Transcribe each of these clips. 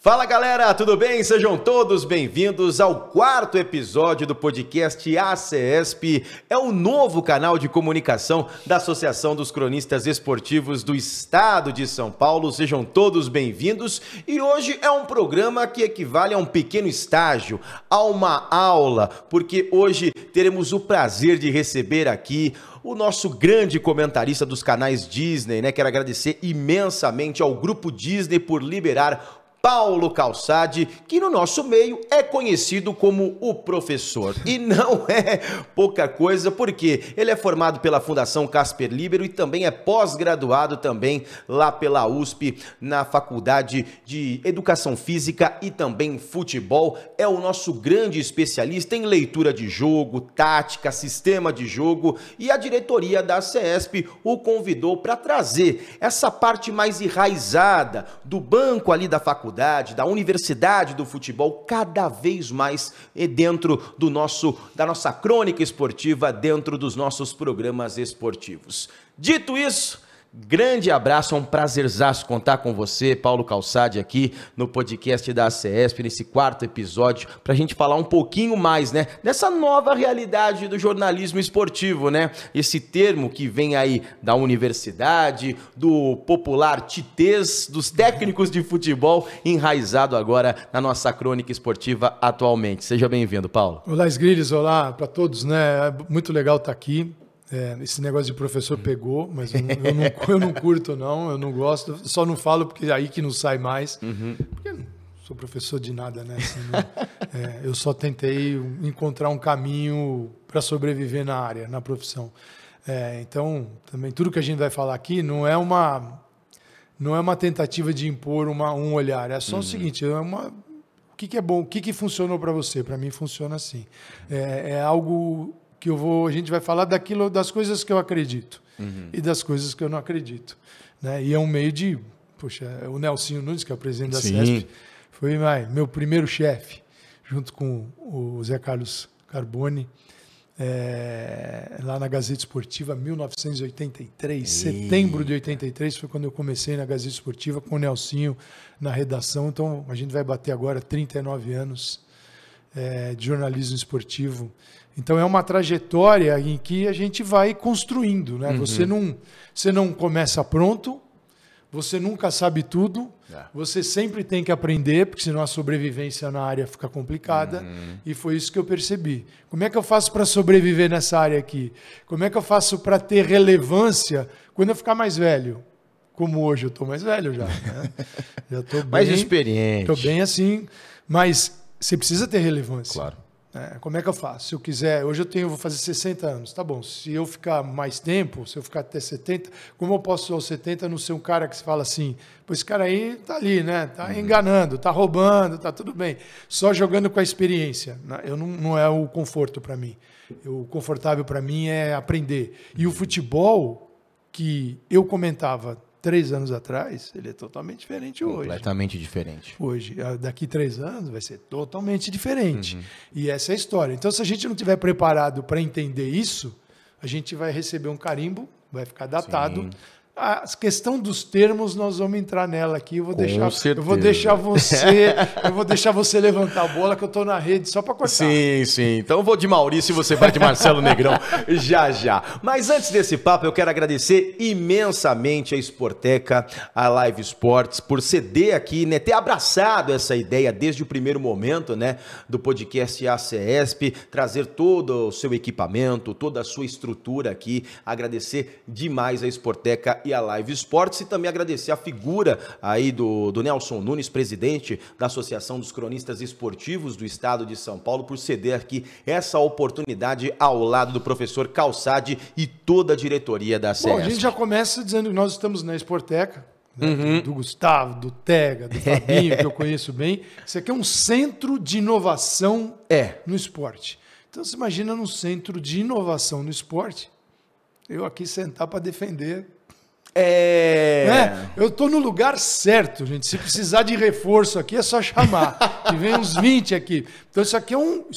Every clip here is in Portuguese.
Fala galera, tudo bem? Sejam todos bem-vindos ao 4º episódio do podcast ACESP. É o novo canal de comunicação da Associação dos Cronistas Esportivos do Estado de São Paulo. Sejam todos bem-vindos e hoje é um programa que equivale a um pequeno estágio, a uma aula, porque hoje teremos o prazer de receber aqui o nosso grande comentarista dos canais Disney, né? Quero agradecer imensamente ao Grupo Disney por liberar Paulo Calçade, que no nosso meio é conhecido como o professor. E não é pouca coisa, porque ele é formado pela Fundação Casper Libero e também é pós-graduado também lá pela USP, na Faculdade de Educação Física e também Futebol. É o nosso grande especialista em leitura de jogo, tática, sistema de jogo, e a diretoria da CESP o convidou para trazer essa parte mais enraizada do banco ali da faculdade, da universidade do futebol, cada vez mais dentro da nossa crônica esportiva, dentro dos nossos programas esportivos. Dito isso, grande abraço, é um prazerzaço contar com você, Paulo Calçade, aqui no podcast da ACESP, nesse 4º episódio, para a gente falar um pouquinho mais, né, dessa nova realidade do jornalismo esportivo, né, esse termo que vem aí da universidade, do popular titês, dos técnicos de futebol, enraizado agora na nossa crônica esportiva atualmente. Seja bem-vindo, Paulo. Olá, Sgrilles, olá para todos, né, muito legal estar aqui. Esse negócio de professor pegou, mas eu não curto, não, eu não gosto, só não falo porque é aí que não sai mais, porque eu não sou professor de nada, né? Assim, eu só tentei encontrar um caminho para sobreviver na área, na profissão. Então, também tudo que a gente vai falar aqui não é uma tentativa de impor um olhar, é só o seguinte, o que é bom, o que funcionou para você? Para mim funciona assim, é algo que a gente vai falar das coisas que eu acredito e das coisas que eu não acredito, né? E é um meio de, o Nelsinho Nunes, que é o presidente da CESP, foi meu primeiro chefe, junto com o Zé Carlos Carboni, lá na Gazeta Esportiva, 1983, setembro de 83, foi quando eu comecei na Gazeta Esportiva com o Nelsinho na redação. Então a gente vai bater agora 39 anos de jornalismo esportivo. Então é uma trajetória em que a gente vai construindo, né? Você não começa pronto, você nunca sabe tudo, você sempre tem que aprender, porque senão a sobrevivência na área fica complicada, e foi isso que eu percebi. Como é que eu faço para sobreviver nessa área aqui? Como é que eu faço para ter relevância quando eu ficar mais velho? Como hoje eu estou mais velho já, né? Já estou bem, mais experiente. Estou bem assim, mas você precisa ter relevância. Claro. Como é que eu faço? Se eu quiser, hoje vou fazer 60 anos, tá bom, se eu ficar mais tempo, se eu ficar até 70, como eu posso aos 70 não ser um cara que se fala assim, esse cara aí tá ali, né, tá enganando, tá roubando, tá tudo bem, só jogando com a experiência, não é o conforto para mim, o confortável para mim é aprender, e o futebol que eu comentava 3 anos atrás, ele é totalmente diferente hoje. Completamente diferente. Hoje, daqui 3 anos, vai ser totalmente diferente. E essa é a história. Então, se a gente não estiver preparado para entender isso, a gente vai receber um carimbo, vai ficar datado. Sim. A questão dos termos, nós vamos entrar nela aqui. Eu vou deixar você levantar a bola, que eu estou na rede só para cortar. Sim. Então eu vou de Maurício e você vai de Marcelo Negrão já. Mas antes desse papo, eu quero agradecer imensamente a Sporteca, a Live Sports, por ceder aqui, né, ter abraçado essa ideia desde o primeiro momento, né, do podcast ACESP, trazer todo o seu equipamento, toda a sua estrutura aqui. Agradecer demais a Sporteca e a Live Sports, e também agradecer a figura aí do Nelson Nunes, presidente da Associação dos Cronistas Esportivos do Estado de São Paulo, por ceder aqui essa oportunidade ao lado do professor Calçade e toda a diretoria da CESP. Bom, a gente já começa dizendo que nós estamos na Sporteca, né, do Gustavo, do Tega, do Fabinho, que eu conheço bem. Isso aqui é um centro de inovação no esporte. Então, você imagina num centro de inovação no esporte, eu aqui sentar para defender Né? Eu tô no lugar certo, gente. Se precisar de reforço aqui, é só chamar. Que vem uns 20 aqui. Então isso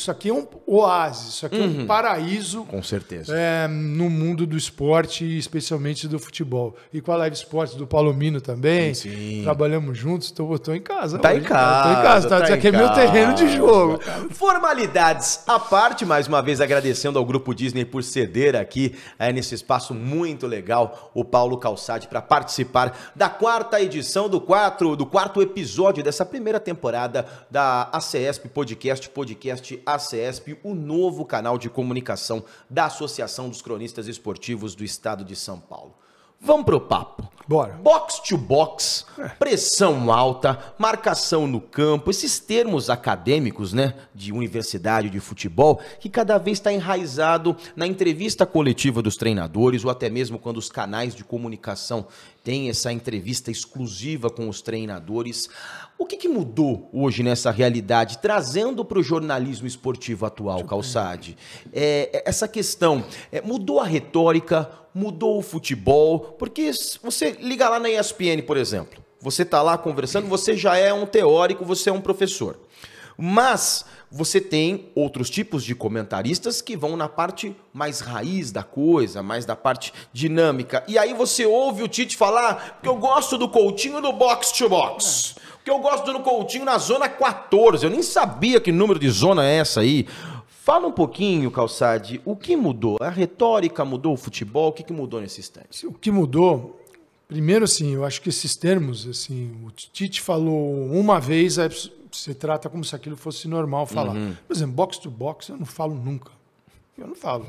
aqui é um oásis, isso aqui é um paraíso. Com certeza. No mundo do esporte, especialmente do futebol. E com a Live Sports do Palomino também. Sim. Trabalhamos juntos, tô em casa. Tá hoje. em casa. Tô em casa, tá? Isso aqui é meu terreno de jogo. Formalidades à parte, mais uma vez agradecendo ao Grupo Disney por ceder aqui nesse espaço muito legal, o Paulo Calçade, para participar da quarta edição do quarto episódio dessa primeira temporada da ACESP Podcast ACESP, o novo canal de comunicação da Associação dos Cronistas Esportivos do Estado de São Paulo. Vamos pro papo. Bora. Box to box, pressão alta, marcação no campo, esses termos acadêmicos, né, de universidade, de futebol, que cada vez está enraizado na entrevista coletiva dos treinadores, ou até mesmo quando os canais de comunicação têm essa entrevista exclusiva com os treinadores. O que mudou hoje nessa realidade, trazendo para o jornalismo esportivo atual, Calçade? Essa questão, mudou a retórica, mudou o futebol, porque você liga lá na ESPN, por exemplo, você está lá conversando, você já é um teórico, você é um professor, mas você tem outros tipos de comentaristas que vão na parte mais raiz da coisa, mais da parte dinâmica, e aí você ouve o Tite falar que eu gosto do Coutinho do box to box, que eu gosto do Coutinho na zona 14, eu nem sabia que número de zona é essa aí. Fala um pouquinho, Calçade, o que mudou? A retórica mudou, o futebol, o que mudou nesse instante? O que mudou, primeiro assim, eu acho que esses termos, assim, o Tite falou uma vez, aí você trata como se aquilo fosse normal falar. Por exemplo, box to box eu não falo nunca. Eu não falo.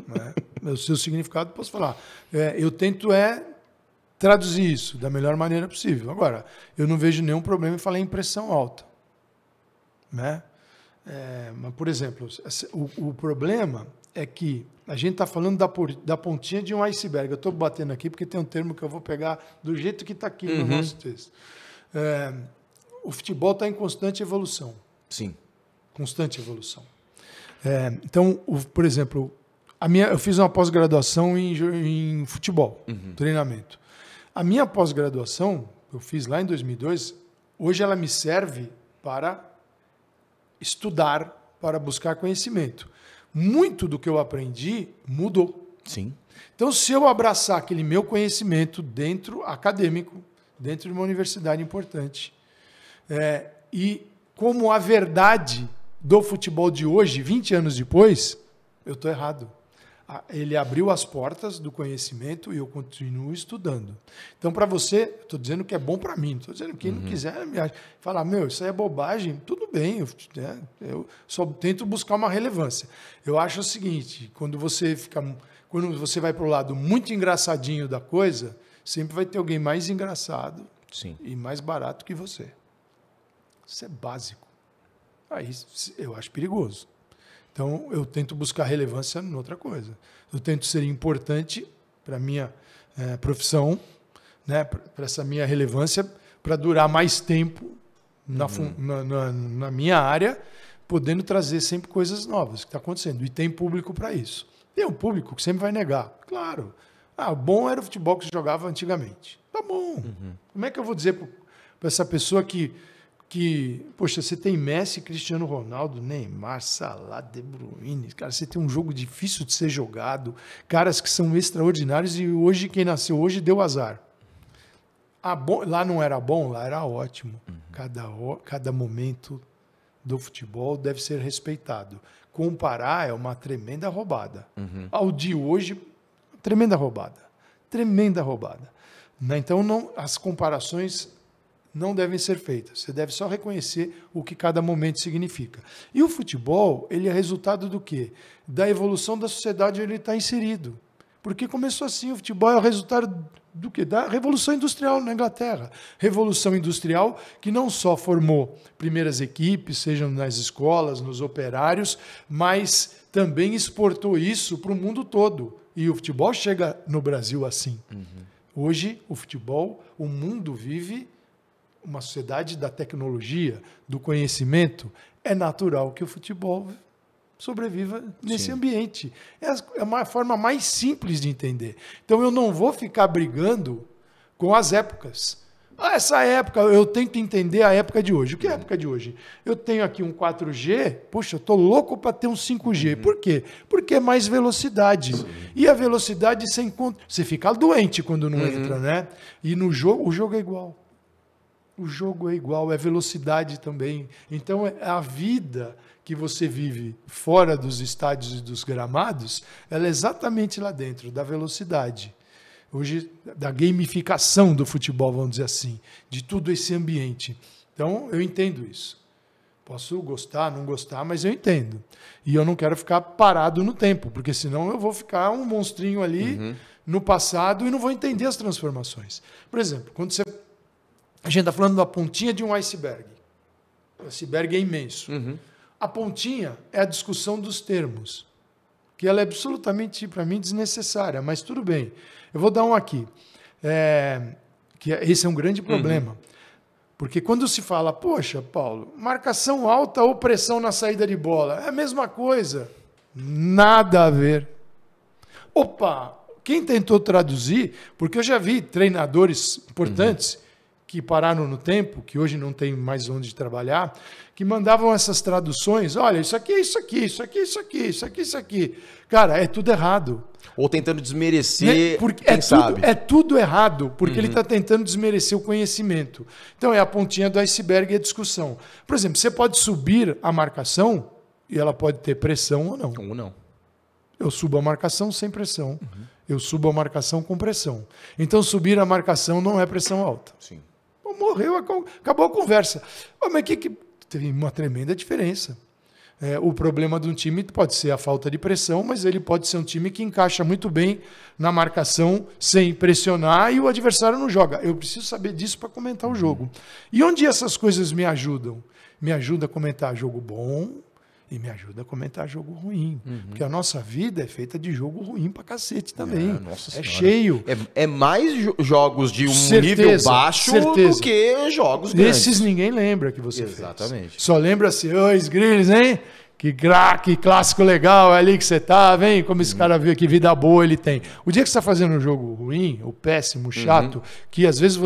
Né? O seu significado eu posso falar. Eu tento traduzir isso da melhor maneira possível. Agora, eu não vejo nenhum problema em falar em pressão alta. Né? Mas, por exemplo, o problema é que a gente está falando da pontinha de um iceberg. Eu estou batendo aqui porque tem um termo que eu vou pegar do jeito que está aqui no nosso texto. O futebol está em constante evolução. Sim. Constante evolução. Então, por exemplo, eu fiz uma pós-graduação em futebol, treinamento. A minha pós-graduação, eu fiz lá em 2002, hoje ela me serve para estudar, para buscar conhecimento. Muito do que eu aprendi mudou. Sim. Então, se eu abraçar aquele meu conhecimento acadêmico, dentro de uma universidade importante, e como a verdade do futebol de hoje, 20 anos depois, eu estou errado. Ele abriu as portas do conhecimento e eu continuo estudando. Então, para você, estou dizendo que é bom para mim, não estou dizendo que quem não quiser falar, isso aí é bobagem, tudo bem, eu só tento buscar uma relevância. Eu acho o seguinte, quando você vai para o lado muito engraçadinho da coisa, sempre vai ter alguém mais engraçado e mais barato que você. Isso é básico. Aí eu acho perigoso. Então, eu tento buscar relevância em outra coisa. Eu tento ser importante para a minha profissão, né, para essa minha relevância, para durar mais tempo na minha área, podendo trazer sempre coisas novas que está acontecendo. E tem público para isso. Tem um público que sempre vai negar. Claro. Bom era o futebol que se jogava antigamente. Tá bom. Como é que eu vou dizer para essa pessoa que, poxa, você tem Messi, Cristiano Ronaldo, Neymar, Salah, De Bruyne, cara, você tem um jogo difícil de ser jogado, caras que são extraordinários e hoje, quem nasceu hoje deu azar. Lá não era bom, lá era ótimo. Cada momento do futebol deve ser respeitado. Comparar é uma tremenda roubada. Ao de hoje, tremenda roubada. Tremenda roubada. Então, as comparações não devem ser feitas. Você deve só reconhecer o que cada momento significa. E o futebol, ele é resultado do quê? Da evolução da sociedade onde ele está inserido. Porque começou assim, o futebol é o resultado do quê? Da Revolução Industrial na Inglaterra. Revolução Industrial que não só formou primeiras equipes, sejam nas escolas, nos operários, mas também exportou isso para o mundo todo. E o futebol chega no Brasil assim. Hoje, o mundo vive uma sociedade da tecnologia, do conhecimento, é natural que o futebol sobreviva nesse ambiente. É uma forma mais simples de entender. Então, eu não vou ficar brigando com as épocas. Essa época, eu tento entender a época de hoje. O que é a época de hoje? Eu tenho aqui um 4G, puxa, eu tô louco para ter um 5G. Por quê? Porque é mais velocidade. Sim. E a velocidade você encontra. Você fica doente quando não entra, né? E no jogo, o jogo é igual. O jogo é igual, é velocidade também. Então, a vida que você vive fora dos estádios e dos gramados, ela é exatamente lá dentro, da velocidade. Hoje, da gamificação do futebol, vamos dizer assim, de todo esse ambiente. Então, eu entendo isso. Posso gostar, não gostar, mas eu entendo. E eu não quero ficar parado no tempo, porque senão eu vou ficar um monstrinho ali no passado e não vou entender as transformações. Por exemplo, quando a gente está falando da pontinha de um iceberg. O iceberg é imenso. A pontinha é a discussão dos termos, que ela é absolutamente, para mim, desnecessária, mas tudo bem. Eu vou dar um aqui, esse é um grande problema. Porque quando se fala, poxa, Paulo, marcação alta ou pressão na saída de bola, é a mesma coisa. Nada a ver. Opa, quem tentou traduzir, porque eu já vi treinadores importantes que pararam no tempo, que hoje não tem mais onde trabalhar, que mandavam essas traduções, olha, isso aqui é isso aqui, isso aqui é isso aqui, isso aqui é isso aqui. Cara, é tudo errado. Ou tentando desmerecer porque quem sabe. É tudo errado, porque ele está tentando desmerecer o conhecimento. Então, é a pontinha do iceberg e a discussão. Por exemplo, você pode subir a marcação e ela pode ter pressão ou não. Ou não. Eu subo a marcação sem pressão. Eu subo a marcação com pressão. Então, subir a marcação não é pressão alta. Sim. Morreu, acabou a conversa. Mas que tem uma tremenda diferença. O problema de um time pode ser a falta de pressão, mas ele pode ser um time que encaixa muito bem na marcação sem pressionar e o adversário não joga. Eu preciso saber disso para comentar o jogo. E onde essas coisas me ajudam? Me ajuda a comentar jogo bom e me ajuda a comentar jogo ruim. Porque a nossa vida é feita de jogo ruim pra cacete também. É cheio. É mais jogos de um nível baixo do que jogos grandes. Esses ninguém lembra que você fez. Exatamente. Só lembra assim, oi, Grills, hein? Que clássico legal ali que você tava, hein? Como esse cara viu, que vida boa ele tem. O dia que você está fazendo um jogo ruim, ou péssimo, chato, que às vezes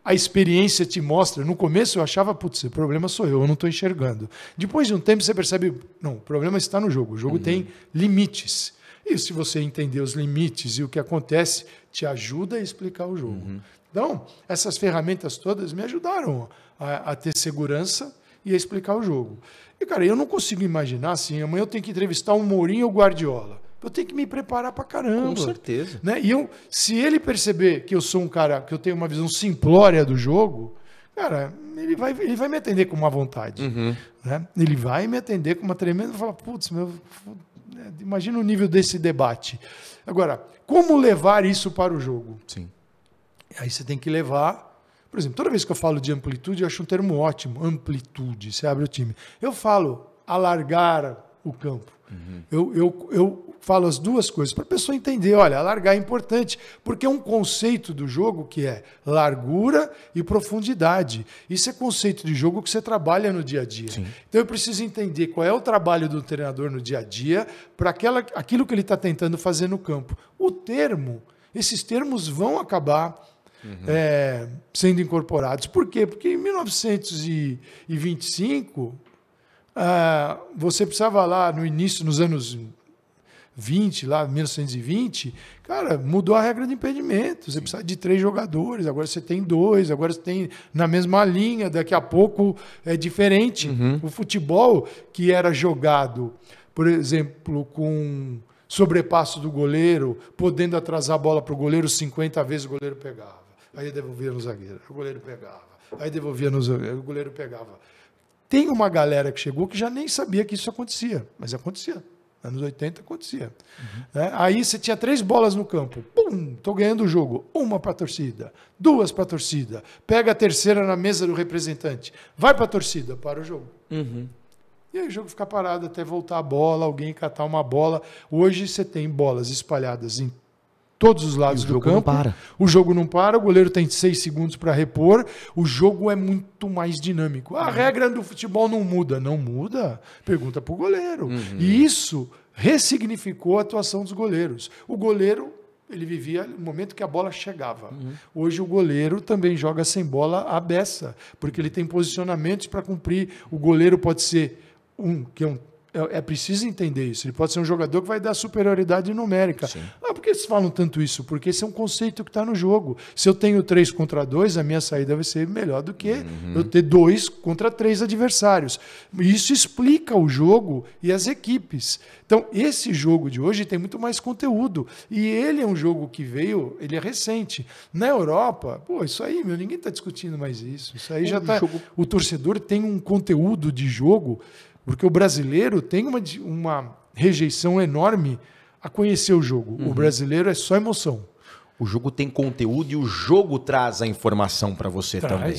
a experiência te mostra. No começo eu achava, putz, o problema sou eu não estou enxergando. Depois de um tempo você percebe, não, o problema está no jogo. O jogo tem limites. E se você entender os limites e o que acontece, te ajuda a explicar o jogo. Então, essas ferramentas todas me ajudaram a ter segurança e a explicar o jogo. E, cara, eu não consigo imaginar assim, amanhã eu tenho que entrevistar um Mourinho ou Guardiola. Eu tenho que me preparar pra caramba. Com certeza. Né? E se ele perceber que eu sou um cara, que eu tenho uma visão simplória do jogo, cara, ele vai me atender com uma vontade. Né? Ele vai me atender com uma tremenda... Falar, putz, imagina o nível desse debate. Agora, como levar isso para o jogo? Sim. Aí você tem que levar... Por exemplo, toda vez que eu falo de amplitude, eu acho um termo ótimo. Amplitude, você abre o time. Eu falo alargar o campo. Eu falo as duas coisas para a pessoa entender. Olha, alargar é importante, porque é um conceito do jogo que é largura e profundidade. Isso é conceito de jogo que você trabalha no dia a dia. Sim. Então eu preciso entender qual é o trabalho do treinador no dia a dia para aquilo que ele está tentando fazer no campo. Esses termos vão acabar sendo incorporados. Por quê? Porque em 1925... você precisava lá no início, nos anos 20, lá 1920, cara, mudou a regra de impedimento. Você precisava de 3 jogadores, agora você tem 2, agora você tem na mesma linha, daqui a pouco é diferente. O futebol que era jogado, por exemplo, com sobrepasso do goleiro, podendo atrasar a bola para o goleiro 50 vezes, o goleiro pegava. Aí devolvia no zagueiro, o goleiro pegava. Aí devolvia no zagueiro, o goleiro pegava. Tem uma galera que chegou que já nem sabia que isso acontecia, mas acontecia. Anos 80 acontecia. Aí você tinha 3 bolas no campo. Pum, tô ganhando o jogo. 1 para a torcida, 2 para a torcida. Pega a terceira na mesa do representante. Vai para a torcida, para o jogo. E aí o jogo fica parado até voltar a bola, alguém catar uma bola. Hoje você tem bolas espalhadas em todos os lados do campo. O jogo não para, o goleiro tem 6 segundos para repor, o jogo é muito mais dinâmico. A regra do futebol não muda. Não muda? Pergunta para o goleiro. E isso ressignificou a atuação dos goleiros. O goleiro, ele vivia o momento que a bola chegava. Hoje o goleiro também joga sem bola à beça, porque ele tem posicionamentos para cumprir. O goleiro pode ser é preciso entender isso. Ele pode ser um jogador que vai dar superioridade numérica. Por que eles falam tanto isso? Porque esse é um conceito que está no jogo. Se eu tenho 3 contra 2, a minha saída vai ser melhor do que eu ter 2 contra 3 adversários. Isso explica o jogo e as equipes. Então, esse jogo de hoje tem muito mais conteúdo. E ele é um jogo que veio, ele é recente. Na Europa, isso aí, ninguém está discutindo mais isso. Isso aí já está... O torcedor tem um conteúdo de jogo, porque o brasileiro tem uma rejeição enorme a conhecer o jogo. O brasileiro é só emoção. O jogo tem conteúdo e o jogo traz a informação para você também.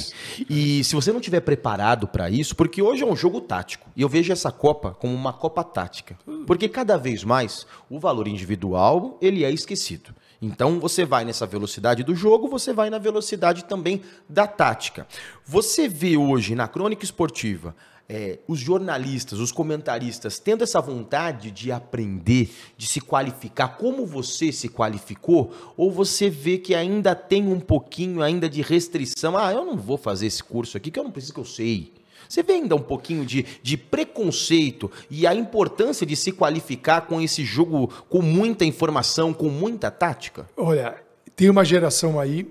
E se você não estiver preparado para isso, porque hoje é um jogo tático, e eu vejo essa Copa como uma Copa tática, porque cada vez mais o valor individual ele é esquecido. Então você vai nessa velocidade do jogo, você vai na velocidade também da tática. Você vê hoje na crônica esportiva os jornalistas, os comentaristas tendo essa vontade de aprender, de se qualificar como você se qualificou, ou você vê que ainda tem um pouquinho ainda de restrição? Eu não vou fazer esse curso aqui que eu não preciso, que eu sei. Você vê ainda um pouquinho de preconceito e a importância de se qualificar com esse jogo com muita informação, com muita tática? Olha, tem uma geração aí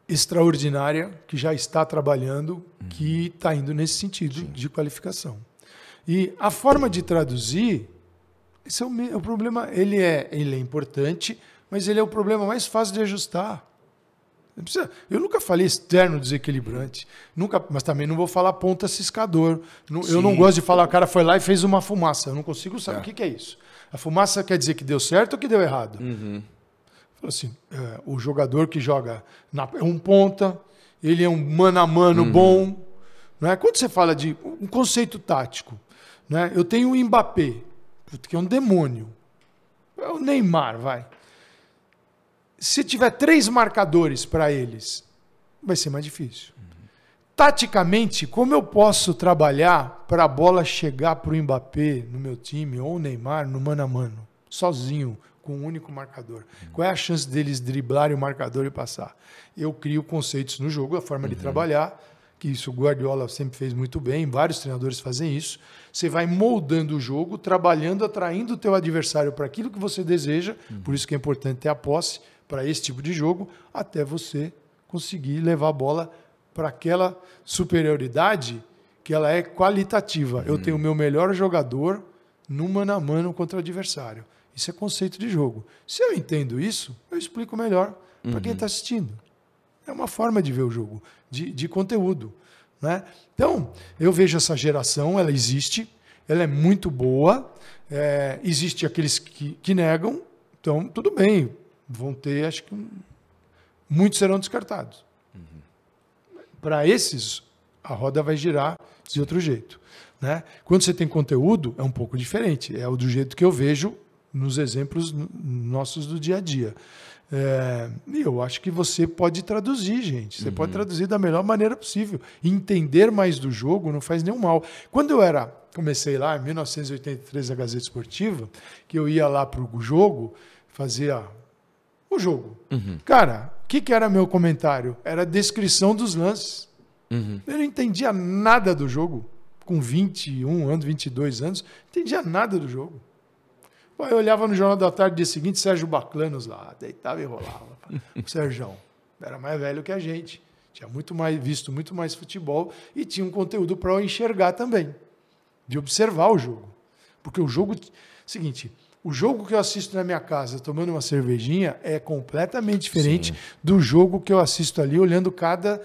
extraordinária que já está trabalhando, que está indo nesse sentido de qualificação. E a forma de traduzir, esse é o problema, ele é importante, mas ele é o problema mais fácil de ajustar. Eu nunca falei externo desequilibrante, mas também não vou falar ponta ciscador. Eu não gosto de falar, o cara foi lá e fez uma fumaça. Eu não consigo saber o que é isso. A fumaça quer dizer que deu certo ou que deu errado? Assim, o jogador que joga é um ponta, ele é um mano a mano bom. Não é? Quando você fala de um conceito tático, né? Eu tenho o Mbappé, que é um demônio. É o Neymar, vai. Se tiver 3 marcadores para eles, vai ser mais difícil. Taticamente, como eu posso trabalhar para a bola chegar para o Mbappé no meu time, ou o Neymar no mano a mano, sozinho, com um único marcador? Qual é a chance deles driblarem o marcador e passar? Eu crio conceitos no jogo, a forma de trabalhar, que isso o Guardiola sempre fez muito bem, vários treinadores fazem isso. Você vai moldando o jogo, trabalhando, atraindo o teu adversário para aquilo que você deseja, por isso que é importante ter a posse para esse tipo de jogo, até você conseguir levar a bola para aquela superioridade que ela é qualitativa. Eu tenho o meu melhor jogador no mano a mano contra o adversário. Isso é conceito de jogo. Se eu entendo isso, eu explico melhor para quem está assistindo. É uma forma de ver o jogo, de conteúdo. Né? Então, eu vejo essa geração, ela existe, ela é muito boa, existe aqueles que negam, então tudo bem, vão ter, acho que muitos serão descartados. Para esses, a roda vai girar de outro jeito. Né? Quando você tem conteúdo, é um pouco diferente, é do jeito que eu vejo nos exemplos nossos do dia a dia. E eu acho que você pode traduzir, gente. Você pode traduzir da melhor maneira possível. Entender mais do jogo não faz nenhum mal. Quando eu comecei lá, em 1983, a Gazeta Esportiva, que eu ia lá para o jogo, fazia o jogo. Cara, o que era meu comentário? Era a descrição dos lances. Eu não entendia nada do jogo. Com 21 anos, 22 anos, não entendia nada do jogo. Eu olhava no Jornal da Tarde, dia seguinte, Sérgio Baclanos lá, deitava e rolava. O Sérgio era mais velho que a gente, tinha visto muito mais futebol e tinha um conteúdo para eu enxergar também, de observar o jogo. Porque o jogo... Seguinte, o jogo que eu assisto na minha casa, tomando uma cervejinha, é completamente diferente do jogo que eu assisto ali, olhando cada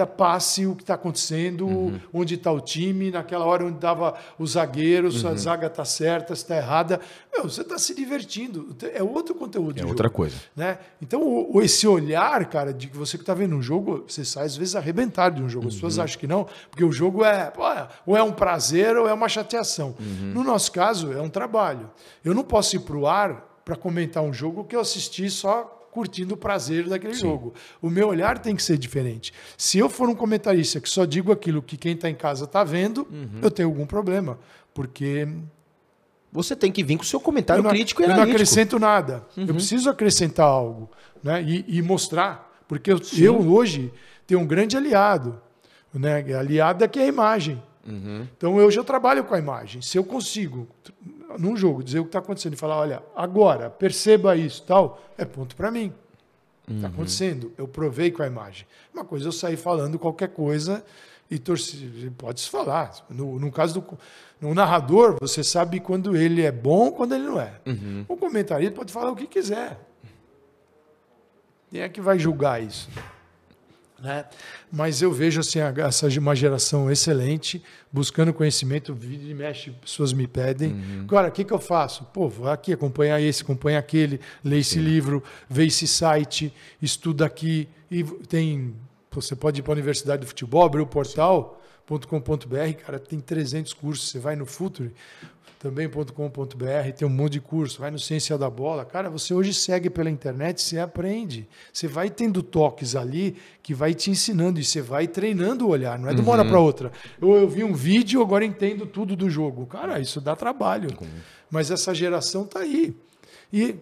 passe, o que está acontecendo, onde está o time, naquela hora onde estava o zagueiro, se a zaga está certa, se está errada. Você está se divertindo. É outro conteúdo. É outra coisa. Né? Então, esse olhar, cara, de que você que está vendo um jogo, você sai às vezes arrebentado de um jogo. As pessoas acham que não, porque o jogo ou é um prazer ou é uma chateação. No nosso caso, é um trabalho. Eu não posso ir para o ar para comentar um jogo que eu assisti só curtindo o prazer daquele jogo. O meu olhar tem que ser diferente. Se eu for um comentarista que só digo aquilo que quem está em casa está vendo, eu tenho algum problema, porque você tem que vir com o seu comentário crítico e analítico. Eu não acrescento nada. Uhum. Eu preciso acrescentar algo, né? E mostrar. Porque eu hoje tenho um grande aliado. Né? Aliado é que é a imagem. Uhum. Então hoje eu trabalho com a imagem. Se eu consigo, num jogo, dizer o que está acontecendo e falar, olha, agora, perceba isso, tal, é ponto para mim. Está acontecendo. Eu provei com a imagem. Uma coisa é eu sair falando qualquer coisa e torcer. Pode-se falar. No caso no narrador, você sabe quando ele é bom, quando ele não é. Uhum. O comentarista pode falar o que quiser. Quem é que vai julgar isso? Né? Mas eu vejo assim, uma geração excelente, buscando conhecimento, vira e mexe, pessoas me pedem. Agora, o que eu faço? Pô, vou aqui acompanhar esse, acompanha aquele, lê esse livro, vê esse site, estuda aqui. E você pode ir para a Universidade do Futebol, abrir o portal.com.br, cara, tem 300 cursos. Você vai no Futuri, também.com.br, tem um monte de curso, vai no Ciência da Bola. Cara, você hoje segue pela internet, você aprende. Você vai tendo toques ali que vai te ensinando e você vai treinando o olhar, não é de uma hora para outra. Eu vi um vídeo, agora entendo tudo do jogo. Cara, isso dá trabalho. Mas essa geração tá aí. E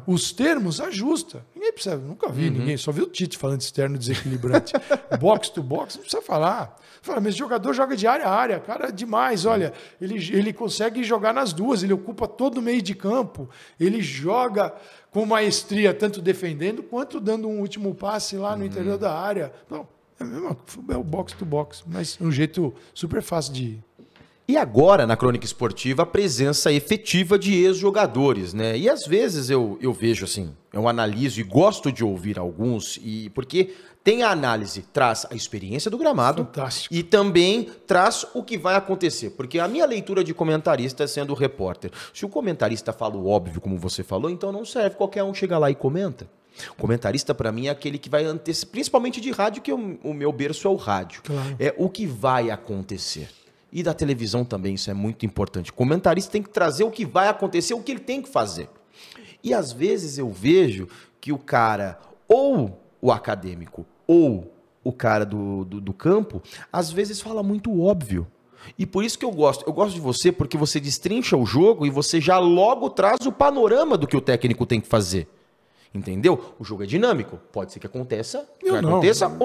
os termos ajusta. Ninguém precisa, nunca vi ninguém, só vi o Tite falando de externo desequilibrante. Box to box, não precisa falar. Fala, mas o jogador joga de área a área, cara, demais. Olha, ele consegue jogar nas duas, ele ocupa todo o meio de campo, ele joga com maestria, tanto defendendo quanto dando um último passe lá no interior da área. Então, é o box to box, mas um jeito super fácil de ir. E agora, na Crônica Esportiva, a presença efetiva de ex-jogadores, né? E às vezes eu vejo assim, eu analiso e gosto de ouvir alguns, porque tem a análise, traz a experiência do gramado. Fantástico. E também traz o que vai acontecer. Porque a minha leitura de comentarista é sendo repórter. Se o comentarista fala o óbvio, como você falou, então não serve. Qualquer um chega lá e comenta. Comentarista, para mim, é aquele que vai antecipar, principalmente de rádio, que o meu berço é o rádio. Claro. É o que vai acontecer. E da televisão também, isso é muito importante. O comentarista tem que trazer o que vai acontecer, o que ele tem que fazer. E às vezes eu vejo que o cara, ou o acadêmico, ou o cara do campo, às vezes fala muito óbvio. E por isso que eu gosto. Eu gosto de você porque você destrincha o jogo e você já logo traz o panorama do que o técnico tem que fazer. Entendeu? O jogo é dinâmico. Pode ser que aconteça, ou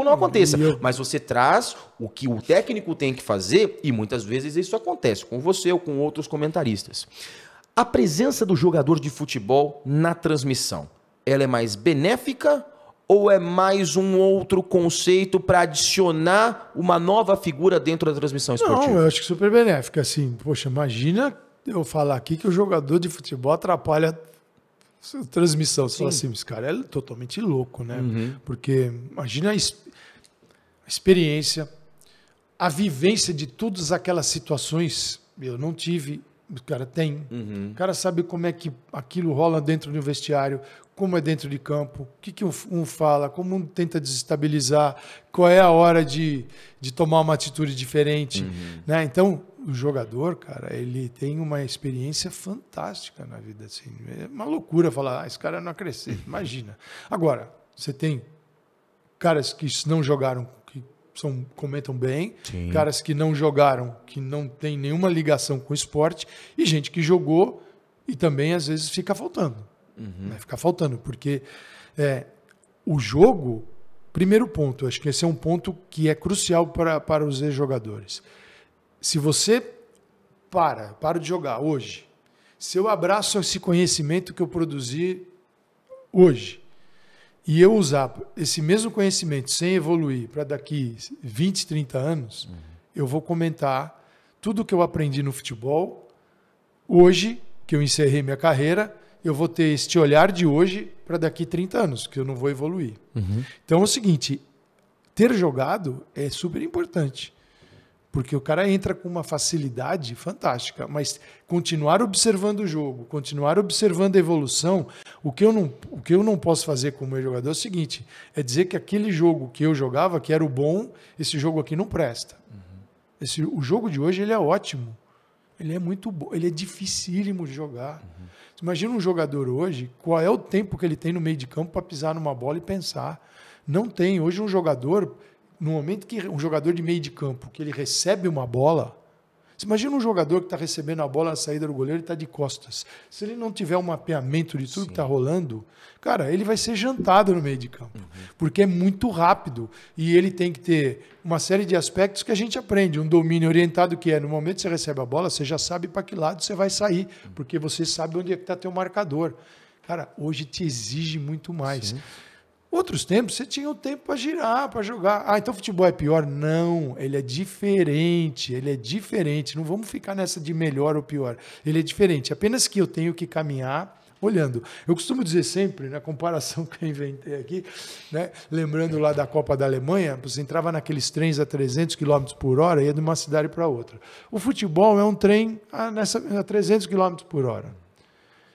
não aconteça. Mas você traz o que o técnico tem que fazer e muitas vezes isso acontece com você ou com outros comentaristas. A presença do jogador de futebol na transmissão, ela é mais benéfica ou é mais um outro conceito para adicionar uma nova figura dentro da transmissão esportiva? Não, eu acho que super benéfica. Assim, poxa, imagina eu falar aqui que o jogador de futebol atrapalha transmissão. Você fala assim, esse cara é totalmente louco, né? Porque imagina a experiência, a vivência de todas aquelas situações. Eu não tive, o cara tem. O cara sabe como é que aquilo rola dentro do vestiário, como é dentro de campo, o que um fala, como um tenta desestabilizar, qual é a hora de tomar uma atitude diferente, né? Então, o jogador, cara, ele tem uma experiência fantástica na vida. Assim. É uma loucura falar, esse cara não acrescenta, imagina. Agora, você tem caras que não jogaram, que comentam bem, caras que não jogaram, que não tem nenhuma ligação com o esporte, e gente que jogou e também, às vezes, fica faltando. Vai ficar faltando, porque o jogo, primeiro ponto, acho que esse é um ponto que é crucial para os ex-jogadores. Se você para de jogar hoje, se eu abraço esse conhecimento que eu produzi hoje e eu usar esse mesmo conhecimento sem evoluir para daqui 20, 30 anos, eu vou comentar tudo que eu aprendi no futebol. Hoje, que eu encerrei minha carreira, eu vou ter este olhar de hoje para daqui 30 anos, que eu não vou evoluir. Então é o seguinte, ter jogado é super importante. Porque o cara entra com uma facilidade fantástica, mas continuar observando o jogo, continuar observando a evolução, o que eu não posso fazer como jogador é o seguinte, é dizer que aquele jogo que eu jogava, que era o bom, esse jogo aqui não presta. O jogo de hoje ele é ótimo, ele é muito bom, ele é dificílimo de jogar. Imagina um jogador hoje, qual é o tempo que ele tem no meio de campo para pisar numa bola e pensar? Não tem. Hoje um jogador... No momento que um jogador de meio de campo, que ele recebe uma bola, Você imagina um jogador que está recebendo a bola na saída do goleiro e está de costas. Se ele não tiver um mapeamento de tudo que está rolando, cara, ele vai ser jantado no meio de campo. Porque é muito rápido. E ele tem que ter uma série de aspectos que a gente aprende. Um domínio orientado que é, no momento que você recebe a bola, você já sabe para que lado você vai sair. Porque você sabe onde é que está teu marcador. Cara, hoje te exige muito mais. Sim. Outros tempos, você tinha o tempo para girar, para jogar. Ah, então o futebol é pior? Não, ele é diferente, Não vamos ficar nessa de melhor ou pior. Ele é diferente, apenas que eu tenho que caminhar olhando. Eu costumo dizer sempre, na comparação que eu inventei aqui, né, lembrando lá da Copa da Alemanha, você entrava naqueles trens a 300 km por hora e ia de uma cidade para outra. O futebol é um trem a 300 km por hora.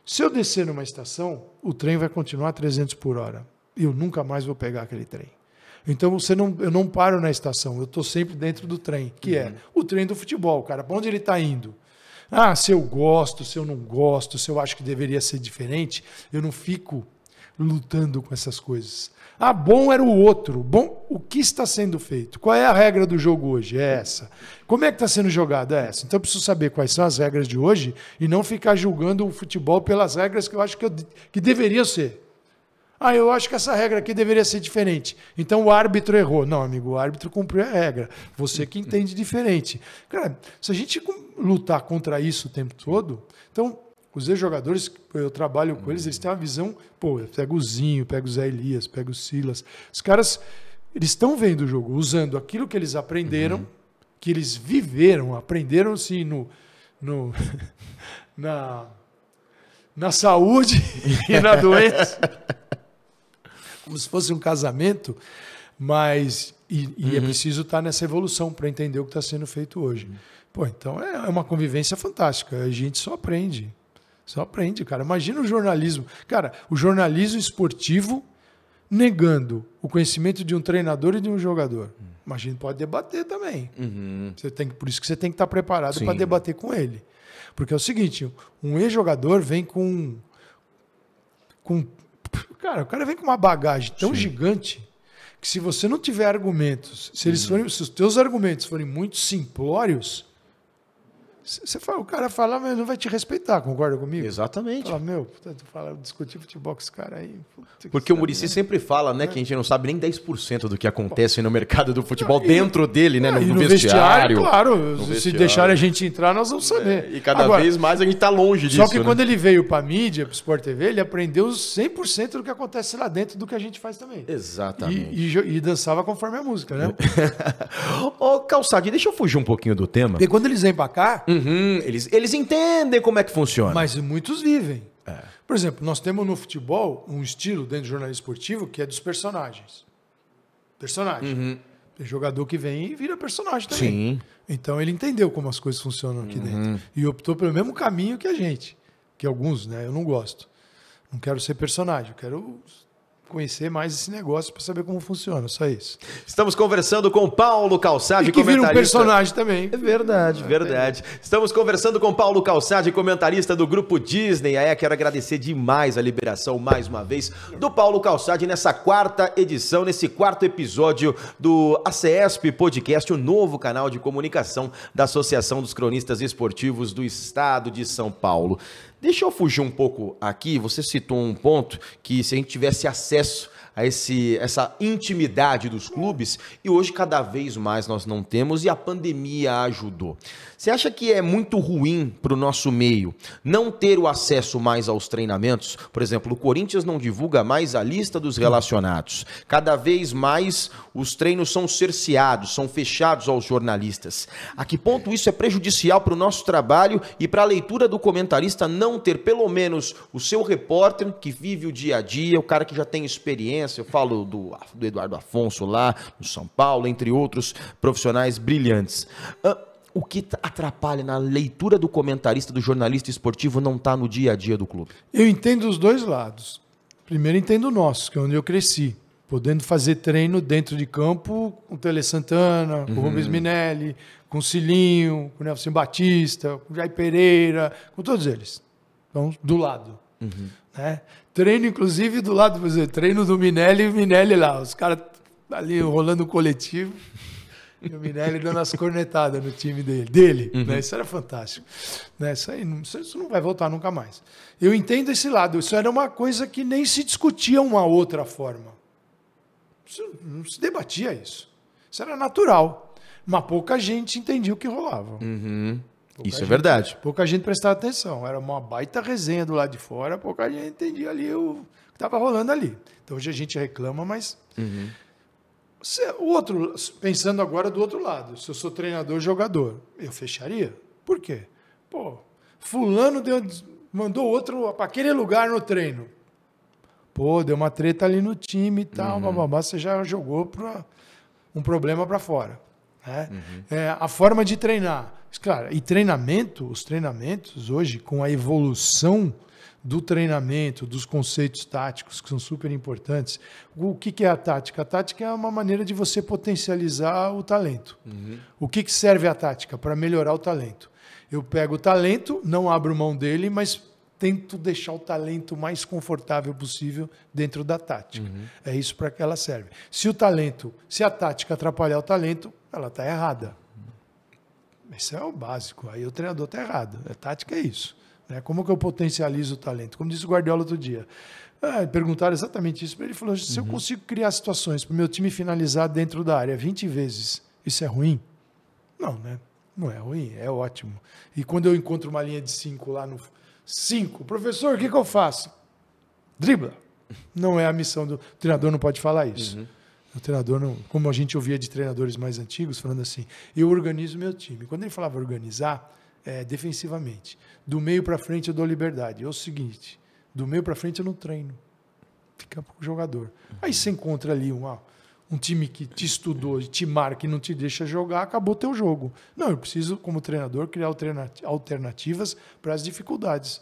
Se eu descer numa estação, o trem vai continuar a 300 por hora. Eu nunca mais vou pegar aquele trem. Então eu não paro na estação, eu estou sempre dentro do trem, que é o trem do futebol, cara. Para onde ele está indo? Ah, se eu gosto, se eu não gosto, se eu acho que deveria ser diferente, eu não fico lutando com essas coisas. Ah, bom era o outro. Bom, o que está sendo feito? Qual é a regra do jogo hoje? É essa. Como é que está sendo jogado? É essa. Então eu preciso saber quais são as regras de hoje e não ficar julgando o futebol pelas regras que eu acho que deveriam ser. Ah, eu acho que essa regra aqui deveria ser diferente. Então o árbitro errou. Não, amigo, o árbitro cumpriu a regra. Você que entende diferente. Cara, se a gente lutar contra isso o tempo todo, então os ex-jogadores, eu trabalho com eles têm uma visão, pô, eu pego o Zinho, pego o Zé Elias, pego o Silas. Os caras, eles estão vendo o jogo, usando aquilo que eles aprenderam, que eles viveram, aprenderam assim na saúde e na doença. Como se fosse um casamento, mas é preciso estar nessa evolução para entender o que está sendo feito hoje. Pô, então é uma convivência fantástica. A gente só aprende. Só aprende, cara. Imagina o jornalismo. Cara, o jornalismo esportivo negando o conhecimento de um treinador e de um jogador. Imagina, pode debater também. Por isso que você tem que estar preparado para debater com ele. Porque é o seguinte, um ex-jogador vem com... Cara, o cara vem com uma bagagem tão gigante que se você não tiver argumentos, se os teus argumentos forem muito simplórios, o cara fala, mas não vai te respeitar, concorda comigo? Exatamente. Fala, discutir futebol com esse cara aí. Porque o Muricy sempre fala, né, que a gente não sabe nem 10% do que acontece no mercado do futebol dentro dele, né, no vestiário. Claro, se deixarem a gente entrar, nós vamos saber. E cada vez mais a gente tá longe disso. Só que quando ele veio pra mídia, pro Sport TV, ele aprendeu 100% do que acontece lá dentro do que a gente faz também. Exatamente. E dançava conforme a música, né? Ô, Calçade, deixa eu fugir um pouquinho do tema. Porque quando eles vêm pra cá... Eles entendem como é que funciona. Mas muitos vivem. Por exemplo, nós temos no futebol um estilo dentro do jornalismo esportivo que é dos personagens. Tem jogador que vem e vira personagem também. Sim. Então ele entendeu como as coisas funcionam aqui dentro. E optou pelo mesmo caminho que a gente. Que alguns, né? Eu não gosto. Não quero ser personagem, eu quero conhecer mais esse negócio para saber como funciona, só isso. Estamos conversando com Paulo Calçade, que vira um personagem também. É verdade, verdade. Estamos conversando com Paulo Calçade, comentarista do Grupo Disney. Aí quero agradecer demais a liberação, mais uma vez, do Paulo Calçade nessa quarta edição, nesse quarto episódio do ACESP Podcast, o novo canal de comunicação da Associação dos Cronistas Esportivos do Estado de São Paulo. Deixa eu fugir um pouco aqui, você citou um ponto que se a gente tivesse acesso a essa intimidade dos clubes, e hoje cada vez mais nós não temos, e a pandemia ajudou. Você acha que é muito ruim para o nosso meio não ter o acesso mais aos treinamentos? Por exemplo, o Corinthians não divulga mais a lista dos relacionados. Cada vez mais os treinos são cerceados, são fechados aos jornalistas. A que ponto isso é prejudicial para o nosso trabalho e para a leitura do comentarista não ter pelo menos o seu repórter que vive o dia a dia, o cara que já tem experiência? Eu falo do Eduardo Afonso lá no São Paulo, entre outros profissionais brilhantes. O que atrapalha na leitura do comentarista, do jornalista esportivo, não está no dia a dia do clube? Eu entendo os dois lados. Primeiro entendo o nosso, que é onde eu cresci. Podendo fazer treino dentro de campo com o Tele Santana, com o Rubens Minelli, com o Cilinho, com o Nelson Batista, com o Jair Pereira, com todos eles. Então, do lado. Né? Treino, inclusive, do lado, por exemplo, treino do Minelli e o Minelli lá. Os caras ali rolando o coletivo. E o Minelli dando as cornetadas no time dele, né? Isso era fantástico. Né? Isso não vai voltar nunca mais. Eu entendo esse lado. Isso era uma coisa que nem se discutia uma outra forma. Não se debatia isso. Isso era natural. Mas pouca gente entendia o que rolava. Isso é verdade. Pouca gente prestava atenção. Era uma baita resenha do lado de fora, pouca gente entendia ali o que estava rolando ali. Então hoje a gente reclama, mas... Pensando agora do outro lado, se eu sou treinador, jogador, eu fecharia? Por quê? Pô, fulano mandou outro para aquele lugar no treino. Pô, deu uma treta ali no time e tal, bababá, você já jogou um problema para fora. Né? A forma de treinar. Claro, e os treinamentos hoje, com a evolução do treinamento, dos conceitos táticos, que são super importantes. O que é a tática? A tática é uma maneira de você potencializar o talento. O que serve a tática? Para melhorar o talento. Eu pego o talento, não abro mão dele, mas tento deixar o talento mais confortável possível dentro da tática. É isso para que ela serve. Se a tática atrapalhar o talento, ela está errada. Esse é o básico. Aí o treinador está errado. A tática é isso. Como que eu potencializo o talento? Como disse o Guardiola outro dia. Perguntaram exatamente isso para ele. Ele falou, se eu consigo criar situações para o meu time finalizar dentro da área 20 vezes, isso é ruim? Não, né? Não é ruim, é ótimo. E quando eu encontro uma linha de 5 lá no 5, professor, o que eu faço? Dribla. Não é a missão do treinador, não pode falar isso. O treinador, não, como a gente ouvia de treinadores mais antigos, falando assim, eu organizo meu time. Quando ele falava organizar, defensivamente. Do meio para frente eu dou liberdade. É o seguinte, do meio para frente eu não treino. Fica para o jogador. Aí você encontra ali um time que te estudou, te marca e não te deixa jogar, acabou o teu jogo. Não, eu preciso, como treinador, criar alternativas para as dificuldades.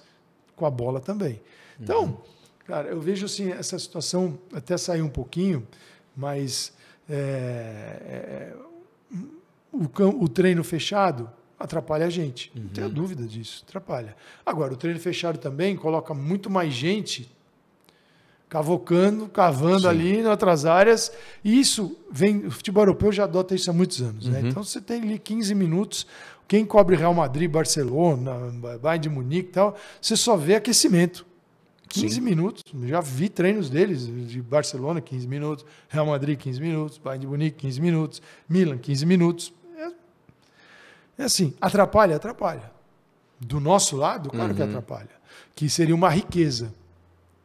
Com a bola também. Então, cara, eu vejo assim, essa situação até sair um pouquinho, mas o treino fechado atrapalha a gente. Não tenho dúvida disso. Atrapalha. Agora, o treino fechado também coloca muito mais gente cavando ali em outras áreas. E isso vem... O futebol europeu já adota isso há muitos anos. Né? Então, você tem ali 15 minutos. Quem cobre Real Madrid, Barcelona, Bayern de Munique e tal, você só vê aquecimento. 15 minutos. Já vi treinos deles, de Barcelona, 15 minutos. Real Madrid, 15 minutos. Bayern de Munique, 15 minutos. Milan, 15 minutos. É assim, atrapalha? Do nosso lado, claro que atrapalha. Que seria uma riqueza,